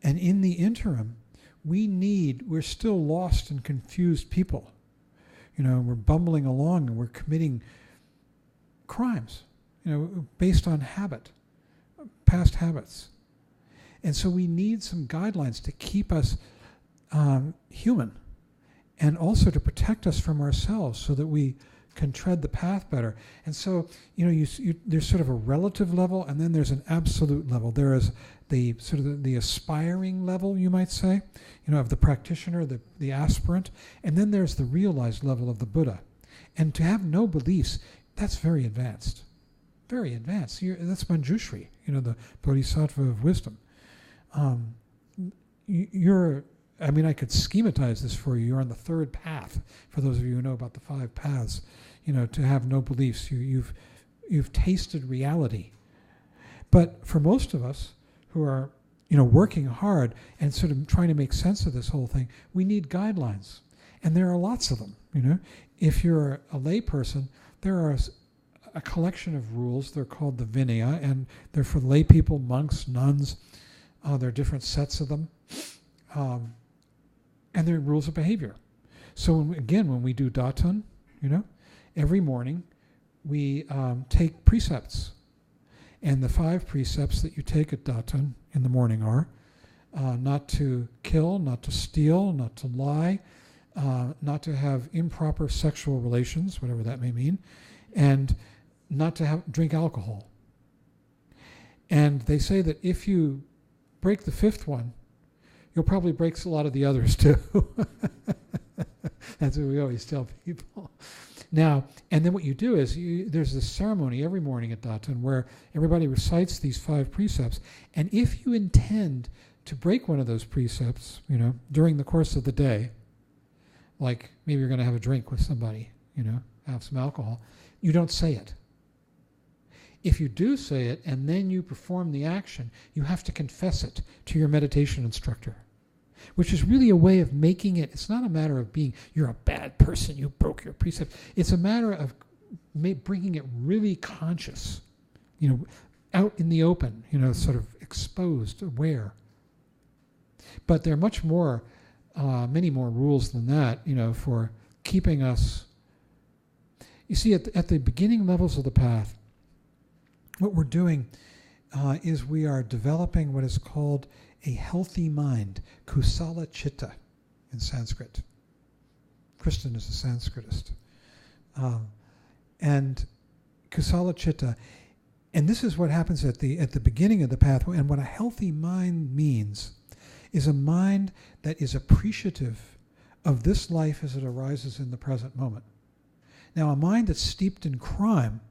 And in the interim, we're still lost and confused people. We're bumbling along and we're committing crimes, based on habit, past habits. And so we need some guidelines to keep us human, and also to protect us from ourselves so that we can tread the path better. And so, there's sort of a relative level, and then there's an absolute level. There is the sort of the aspiring level, you might say, of the practitioner, the aspirant, and then there's the realized level of the Buddha. And to have no beliefs, that's very advanced. Very advanced. That's Manjushri, the Bodhisattva of wisdom. I could schematize this for you. You're on the third path. For those of you who know about the 5 paths, to have no beliefs, you've tasted reality. But for most of us who are, working hard and sort of trying to make sense of this whole thing, we need guidelines, and there are lots of them. If you're a lay person, there are a collection of rules. They're called the Vinaya, and they're for lay people, monks, nuns. There are different sets of them. And there are rules of behavior. So when we do Datun, every morning we take precepts. And the 5 precepts that you take at Datun in the morning are not to kill, not to steal, not to lie, not to have improper sexual relations, whatever that may mean, and not to drink alcohol. And they say that if you break the fifth one, you'll probably break a lot of the others too. That's what we always tell people. Now, and then what you do is there's this ceremony every morning at Daten where everybody recites these 5 precepts, and if you intend to break one of those precepts, during the course of the day, like maybe you're going to have a drink with somebody, have some alcohol, you don't say it. If you do say it and then you perform the action, you have to confess it to your meditation instructor, which is really a way of making it. It's not a matter of being, you're a bad person, you broke your precept. It's a matter of bringing it really conscious, out in the open, sort of exposed, aware. But there are much more, many more rules than that, for keeping us. You see, at the beginning levels of the path, what we're doing is we are developing what is called a healthy mind, kusala chitta in Sanskrit. Kristen is a Sanskritist. And kusala chitta, and this is what happens at the beginning of the path, and what a healthy mind means is a mind that is appreciative of this life as it arises in the present moment. Now, a mind that's steeped in crime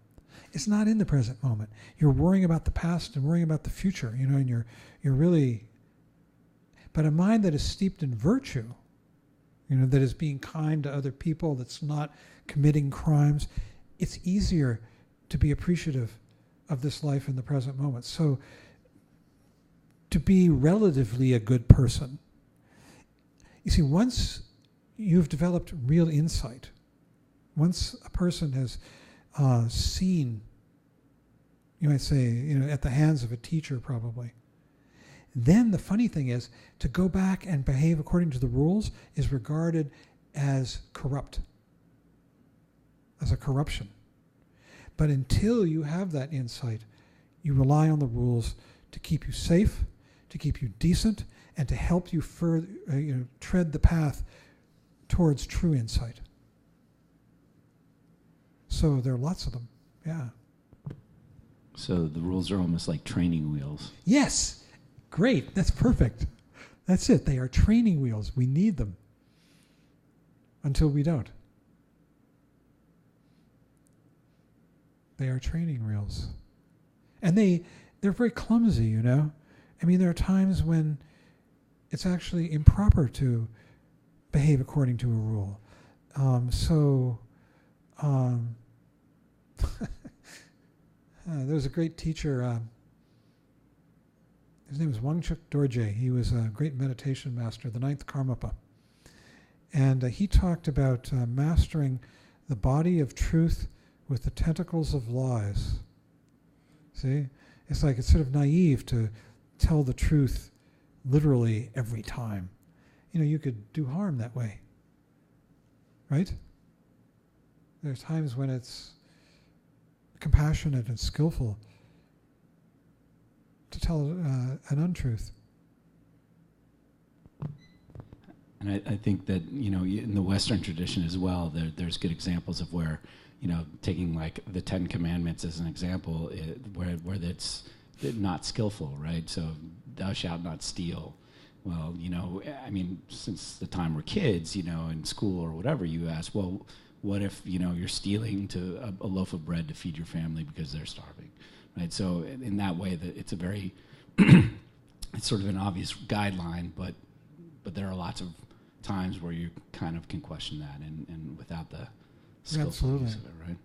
is not in the present moment. You're worrying about the past and worrying about the future, and you're really. But a mind that is steeped in virtue, that is being kind to other people, that's not committing crimes, it's easier to be appreciative of this life in the present moment. So, to be relatively a good person, you see, once you've developed real insight, once a person has seen, you might say, at the hands of a teacher probably, then the funny thing is, to go back and behave according to the rules is regarded as corrupt, as a corruption. But until you have that insight, you rely on the rules to keep you safe, to keep you decent, and to help you further, tread the path towards true insight. So there are lots of them, yeah. So the rules are almost like training wheels. Yes. Great, that's perfect. That's it. They are training wheels. We need them until we don't. They are training wheels. And they're very clumsy, I mean, there are times when it's actually improper to behave according to a rule. There was a great teacher, his name was Wangchuk Dorje. He was a great meditation master, the 9th Karmapa. And he talked about mastering the body of truth with the tentacles of lies. See? It's like it's sort of naive to tell the truth literally every time. You could do harm that way. Right? There's times when it's compassionate and skillful to tell an untruth. And I think that, in the Western tradition as well, there's good examples of where, taking like the 10 Commandments as an example, where it's not skillful, right? So thou shalt not steal. Well, since the time we're kids, in school or whatever, you ask, well, what if, you're stealing to a loaf of bread to feed your family because they're starving? Right, so in that way, that it's a very, it's sort of an obvious guideline, but there are lots of times where you kind of can question that, and without the skillful use of it, right?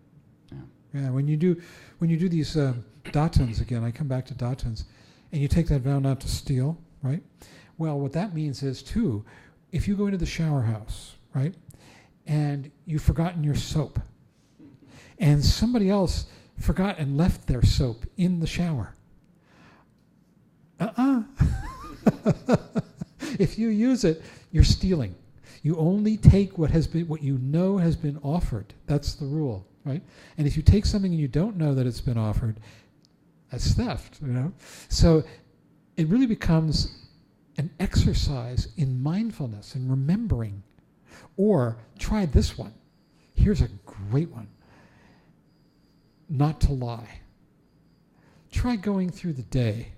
Yeah. Yeah. When you do these datans, again, I come back to datans, and you take that vow not to steal, right? Well, what that means is too, if you go into the shower house, right, and you've forgotten your soap, and somebody else forgot and left their soap in the shower. If you use it, you're stealing. You only take what has been offered. That's the rule, right? And if you take something and you don't know that it's been offered, that's theft, So it really becomes an exercise in mindfulness and remembering. Or try this one. Here's a great one. Not to lie. Try going through the day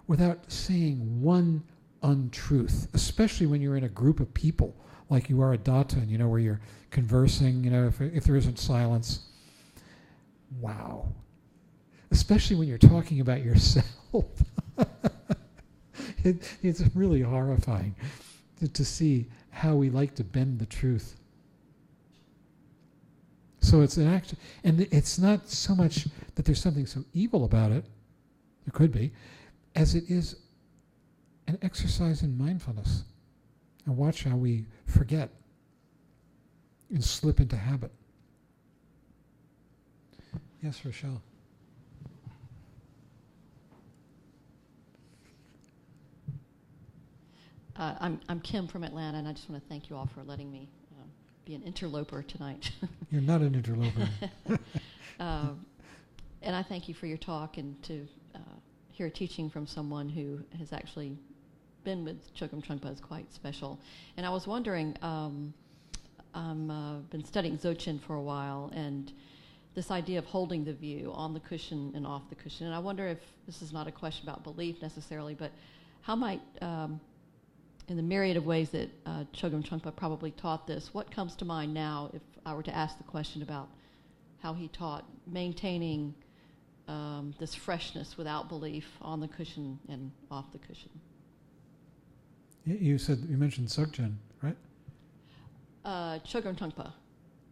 without saying one untruth, especially when you're in a group of people like you are at Datan, where you're conversing, if there isn't silence. Wow. Especially when you're talking about yourself. It's really horrifying to see how we like to bend the truth. So it's an act, and it's not so much that there's something so evil about it, there could be, as it is an exercise in mindfulness. And watch how we forget and slip into habit. Yes, Rochelle. I'm Kim from Atlanta, and I just want to thank you all for letting me be an interloper tonight. You're not an interloper. And I thank you for your talk, and to hear a teaching from someone who has actually been with Chogyam Trungpa is quite special. And I was wondering, I've been studying Dzogchen for a while, and this idea of holding the view on the cushion and off the cushion. And I wonder if this is not a question about belief necessarily, but how might, in the myriad of ways that Chogyam Trungpa probably taught this, what comes to mind now if I were to ask the question about how he taught maintaining this freshness without belief on the cushion and off the cushion? You mentioned Dzogchen, right? Chogyam Trungpa.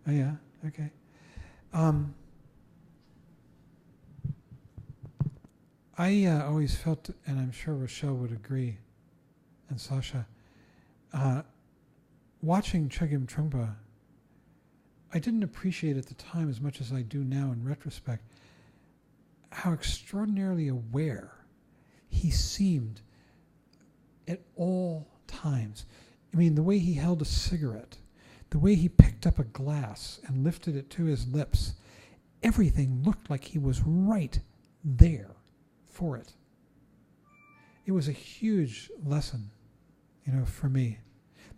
Oh yeah, okay. I always felt, and I'm sure Rochelle would agree, and Sasha, watching Chogyam Trungpa, I didn't appreciate at the time as much as I do now in retrospect how extraordinarily aware he seemed at all times. I mean, the way he held a cigarette, the way he picked up a glass and lifted it to his lips, everything looked like he was right there for it. It was a huge lesson, for me,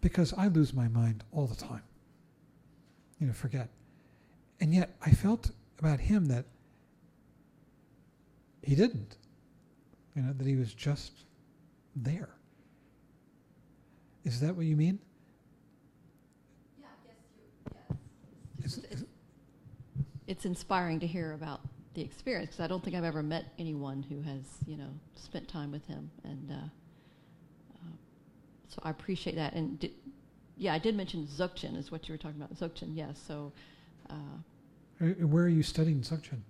because I lose my mind all the time, forget. And yet I felt about him that he didn't, that he was just there. Is that what you mean? Yeah, yes. It's inspiring to hear about the experience, because I don't think I've ever met anyone who has, spent time with him, and so I appreciate that. And I did mention Dzogchen is what you were talking about. Dzogchen, yes. So, where are you studying Dzogchen?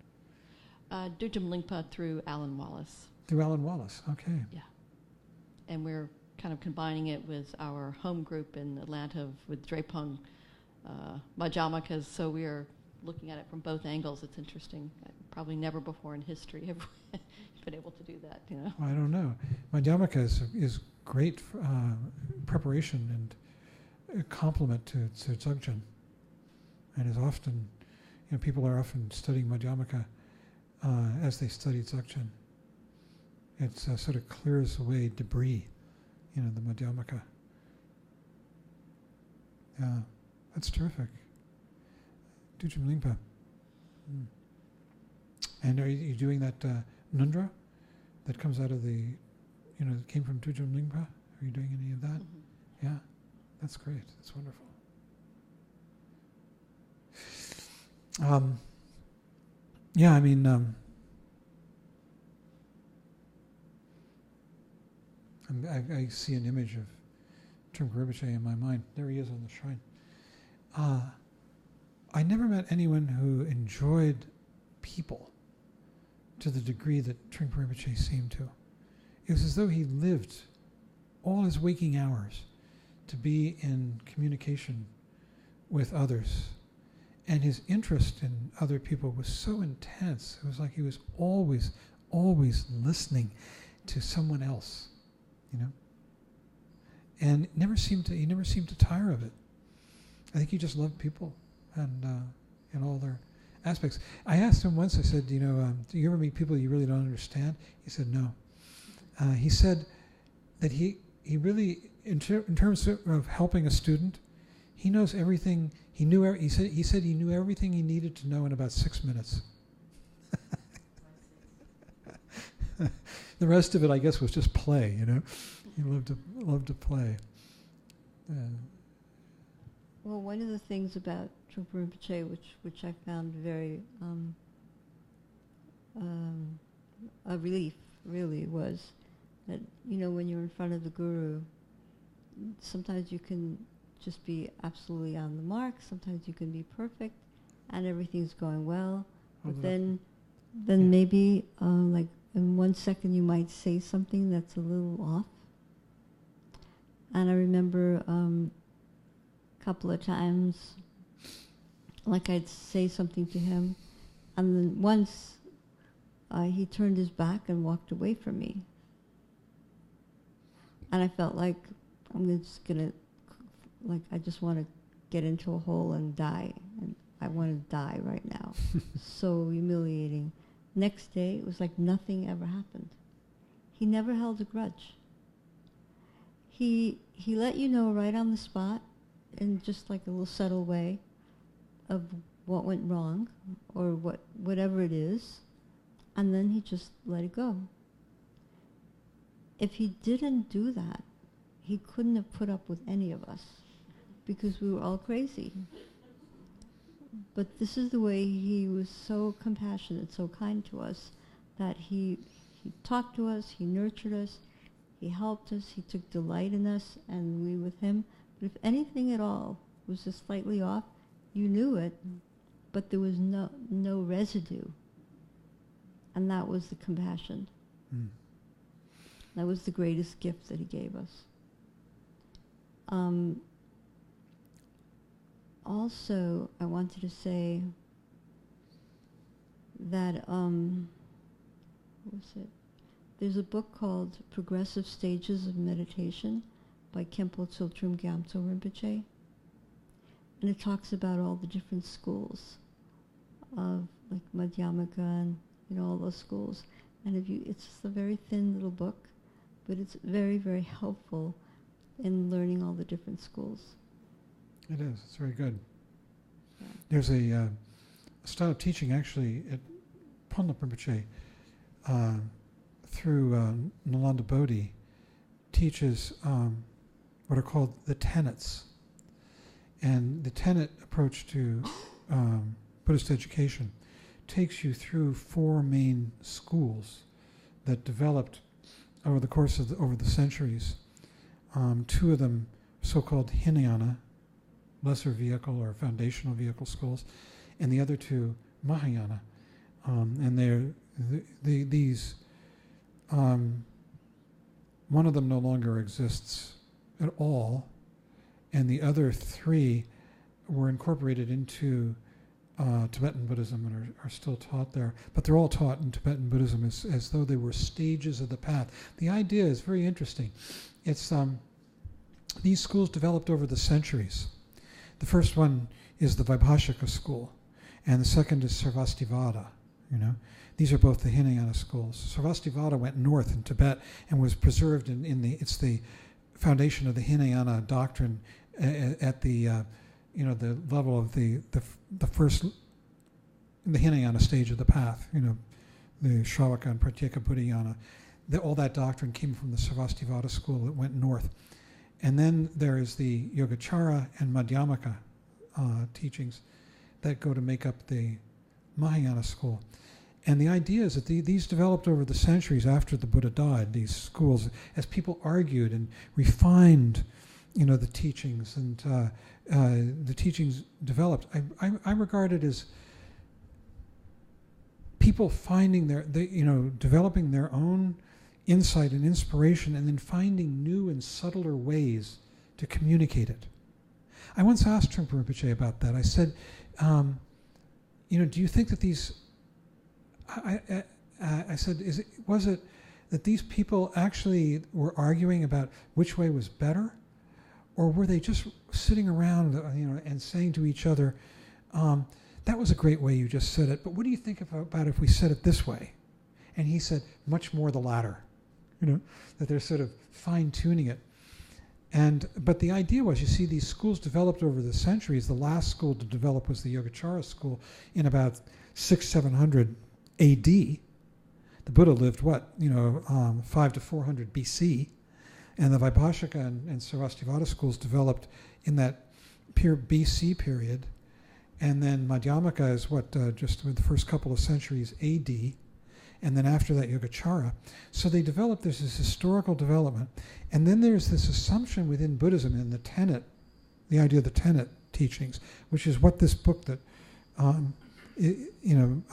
Dujam Lingpa through Alan Wallace. Through Alan Wallace, okay. Yeah, and we're kind of combining it with our home group in Atlanta with Drepung Majamakas, so we are looking at it from both angles. It's interesting. Probably never before in history have we been able to do that, Well, I don't know. Madhyamaka is great preparation and a complement to Dzogchen, and is often, people are often studying Madhyamaka as they study Dzogchen. It sort of clears away debris, the Madhyamaka. Yeah, that's terrific. Dujam Lingpa. Mm. And are you doing that Nundra that comes out of the, that came from Dujam Lingpa? Are you doing any of that? Mm-hmm. Yeah, that's great. That's wonderful. I see an image of Trungpa Rinpoche in my mind. There he is on the shrine. I never met anyone who enjoyed people to the degree that Trungpa Rinpoche seemed to. It was as though he lived all his waking hours to be in communication with others. And his interest in other people was so intense. It was like he was always listening to someone else, And he never seemed to tire of it. I think he just loved people and in all their aspects. I asked him once, I said, do you ever meet people you really don't understand? He said, no. He said that he really, in terms of helping a student, he knows everything. He said he knew everything he needed to know in about 6 minutes. The rest of it, I guess, was just play. He loved to play. Well, one of the things about Trungpa Rinpoche, which I found very a relief, really, was that, when you're in front of the guru, sometimes you can just be absolutely on the mark, sometimes you can be perfect, and everything's going well, but then maybe, like, in 1 second you might say something that's a little off. And I remember couple of times, like, I'd say something to him, and then once he turned his back and walked away from me. And I felt like I'm just going to, like, I just want to get into a hole and die. And I want to die right now. So humiliating. Next day, it was like nothing ever happened. He never held a grudge. He let you know right on the spot, in just like a little subtle way, of what went wrong or whatever it is, and then he just let it go. If he didn't do that, he couldn't have put up with any of us, because we were all crazy. But this is the way he was so compassionate, so kind to us, that he talked to us, he nurtured us, he helped us, he took delight in us, and we with him. But if anything at all was just slightly off, you knew it, but there was no residue. And that was the compassion. Mm. That was the greatest gift that he gave us. Also, I wanted to say that, what was it? There's a book called Progressive Stages of Meditation by Khenpo Tsultrim Gyamtso Rinpoche. And it talks about all the different schools of, like, Madhyamaka and, all those schools. And it's just a very thin little book, but it's very, very helpful in learning all the different schools. It is. It's very good. Yeah. There's a style of teaching, actually, at Ponlop Rinpoche, through Nalanda Bodhi, teaches what are called the tenets. And the tenet approach to Buddhist education takes you through 4 main schools that developed over the course of over the centuries. 2 of them, so-called Hinayana, lesser vehicle or foundational vehicle schools, and the other 2, Mahayana. And these, one of them no longer exists at all, and the other 3 were incorporated into Tibetan Buddhism and are still taught there. But they're all taught in Tibetan Buddhism as though they were stages of the path. The idea is very interesting. It's these schools developed over the centuries. The first one is the Vaibhashika school, and the second is Sarvastivada. These are both the Hinayana schools. Sarvastivada went north in Tibet and was preserved it's the foundation of the Hinayana doctrine at the the level of the first, the Hinayana stage of the path. The Shravaka and Pratyeka Buddhayana. All that doctrine came from the Sarvastivada school that went north. And then there is the Yogacara and Madhyamaka teachings that go to make up the Mahayana school. And the idea is that these developed over the centuries after the Buddha died, these schools, as people argued and refined, the teachings, and the teachings developed. I regard it as people finding developing their own insight and inspiration, and then finding new and subtler ways to communicate it. I once asked Trungpa Rinpoche about that. I said, do you think that these... I said, was it that these people actually were arguing about which way was better? Or were they just sitting around, and saying to each other, that was a great way you just said it, but what do you think about if we said it this way? And he said, much more the latter. That they're sort of fine-tuning it. But the idea was, you see, these schools developed over the centuries. The last school to develop was the Yogacara school in about 700 A.D. The Buddha lived 5 to 400 B.C. And the Vaibhashika and Sarvastivada schools developed in that B.C. period. And then Madhyamaka is just in the first couple of centuries A.D., and then after that Yogacara. So they developed, there's this historical development. And then there's this assumption within Buddhism in the tenet, the idea of the tenet teachings, which is what this book that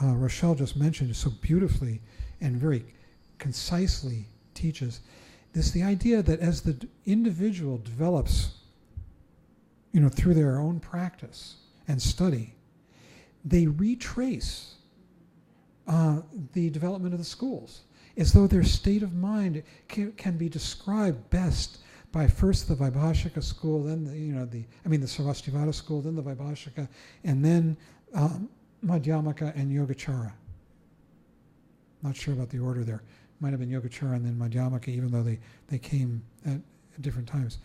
Rochelle just mentioned so beautifully and very concisely teaches. The idea that as the individual develops, through their own practice and study, they retrace the development of the schools, as though their state of mind can be described best by first the Vaibhashika school, then the Sarvastivada school, then the Vaibhashika, and then Madhyamaka and Yogacara. Not sure about the order there. Might have been Yogacara and then Madhyamaka, even though they came at different times.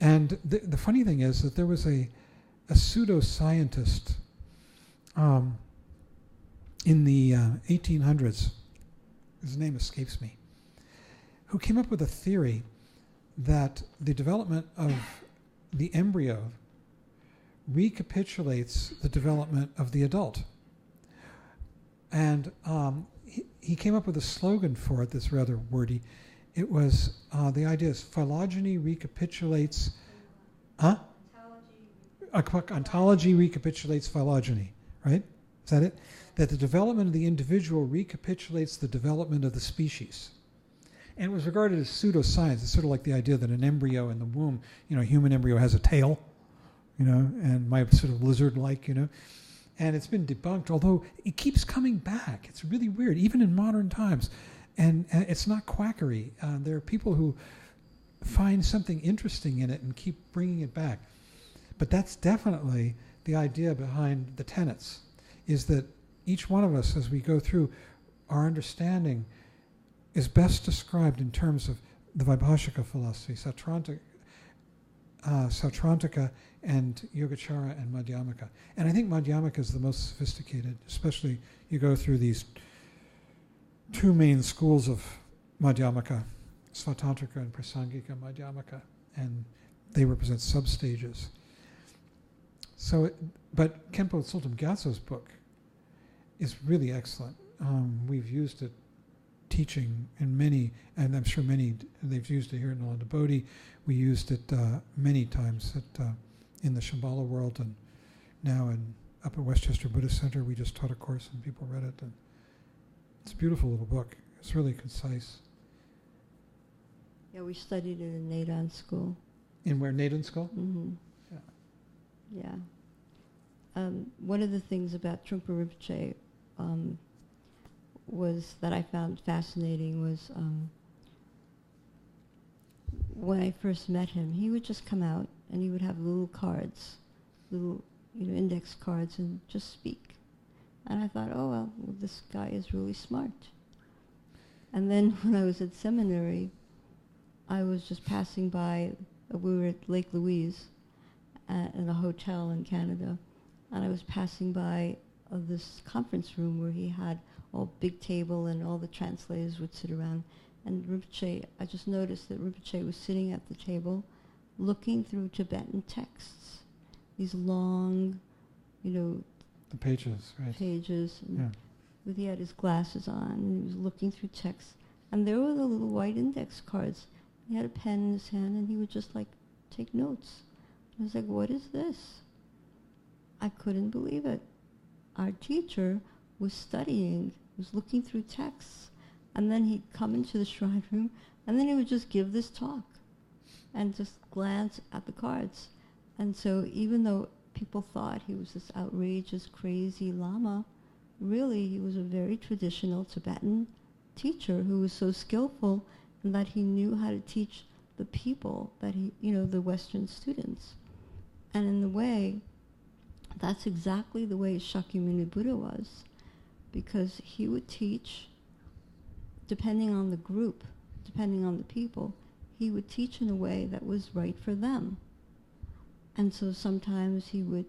And the funny thing is that there was a pseudoscientist in the 1800s, his name escapes me, who came up with a theory that the development of the embryo recapitulates the development of the adult. And he came up with a slogan for it that's rather wordy. It was, the idea is phylogeny recapitulates, ontology recapitulates phylogeny, right? Is that it? That the development of the individual recapitulates the development of the species. And it was regarded as pseudoscience. It's sort of like the idea that an embryo in the womb, a human embryo has a tail, and my sort of lizard-like, and it's been debunked, although it keeps coming back. It's really weird, even in modern times. And it's not quackery. There are people who find something interesting in it and keep bringing it back. But that's definitely the idea behind the tenets, is that each one of us, as we go through, our understanding is best described in terms of the Vaibhashika philosophy, Sautrantika and Yogacara and Madhyamaka. And I think Madhyamaka is the most sophisticated, especially you go through these two main schools of Madhyamaka, Svatantrika and Prasangika Madhyamaka, and they represent sub-stages. But Khenpo Tsultam Gyatso's book is really excellent. We've used it teaching in many, and I'm sure many, they've used it here in Nalanda Bodhi. We used it many times in the Shambhala world, and now up at Westchester Buddhist Center, we just taught a course and people read it. And it's a beautiful little book. It's really concise. Yeah, we studied it in Nadan School. In where, Nadan School? Mm-hmm. Yeah. One of the things about Trungpa Rinpoche was that I found fascinating was when I first met him, he would just come out and he would have little cards, little index cards, and just speak. And I thought, oh well, this guy is really smart. And then when I was at seminary, I was just passing by. We were at Lake Louise in a hotel in Canada, and I was passing by this conference room where he had a big table and all the translators would sit around. And Rinpoche, I just noticed that Rinpoche was sitting at the table looking through Tibetan texts, these long, the pages, right? Pages. And Yeah. He had his glasses on and he was looking through texts. And there were the little white index cards. He had a pen in his hand and he would just take notes. I was like, what is this? I couldn't believe it. Our teacher was studying, was looking through texts, and then he'd come into the shrine room, and then he would just give this talk and just glance at the cards. And so even though people thought he was this outrageous, crazy Lama, really he was a very traditional Tibetan teacher who was so skillful in that he knew how to teach the people that the Western students. And in a way, that's exactly the way Shakyamuni Buddha was, because he would teach, depending on the group, depending on the people, he would teach in a way that was right for them. And so sometimes he would,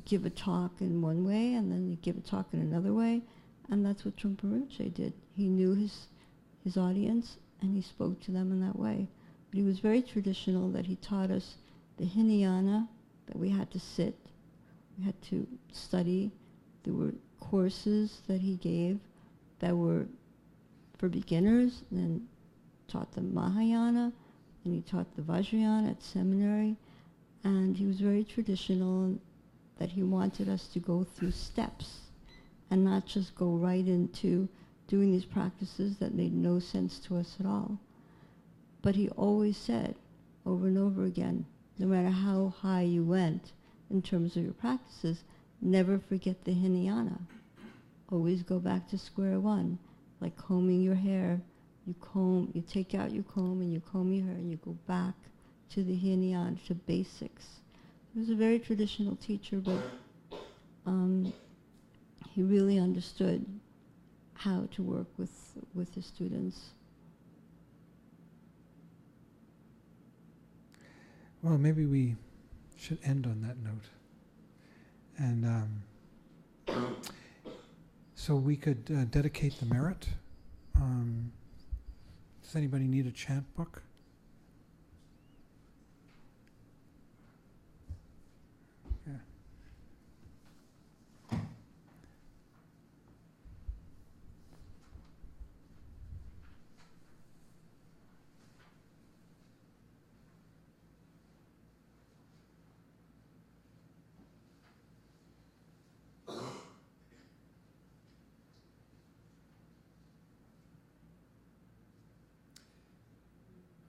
give a talk in one way, and then he'd give a talk in another way, and that's what Trungpa Rinpoche did. He knew his audience, and he spoke to them in that way. But he was very traditional, that he taught us the Hinayana, that we had to sit, we had to study. There were courses that he gave that were for beginners, and then taught them Mahayana, and he taught the Vajrayana at seminary, and he was very traditional, that he wanted us to go through steps and not just go right into doing these practices that made no sense to us at all. But he always said, over and over again, no matter how high you went in terms of your practices, never forget the Hinayana. Always go back to square one, like combing your hair. You take out your comb and you comb your hair and you go back to the Hinayana, to basics. He was a very traditional teacher, but he really understood how to work with his students. Well, maybe we should end on that note. And so we could dedicate the merit. Does anybody need a chant book? Yeah.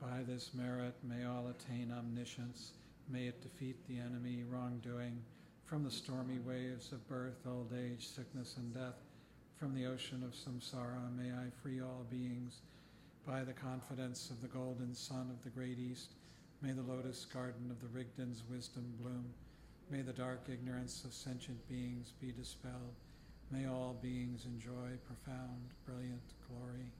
By this merit, may all attain omniscience. May it defeat the enemy, wrongdoing. From the stormy waves of birth, old age, sickness, and death, from the ocean of samsara, may I free all beings. By the confidence of the golden sun of the great East, may the lotus garden of the Rigdon's wisdom bloom. May the dark ignorance of sentient beings be dispelled. May all beings enjoy profound, brilliant glory.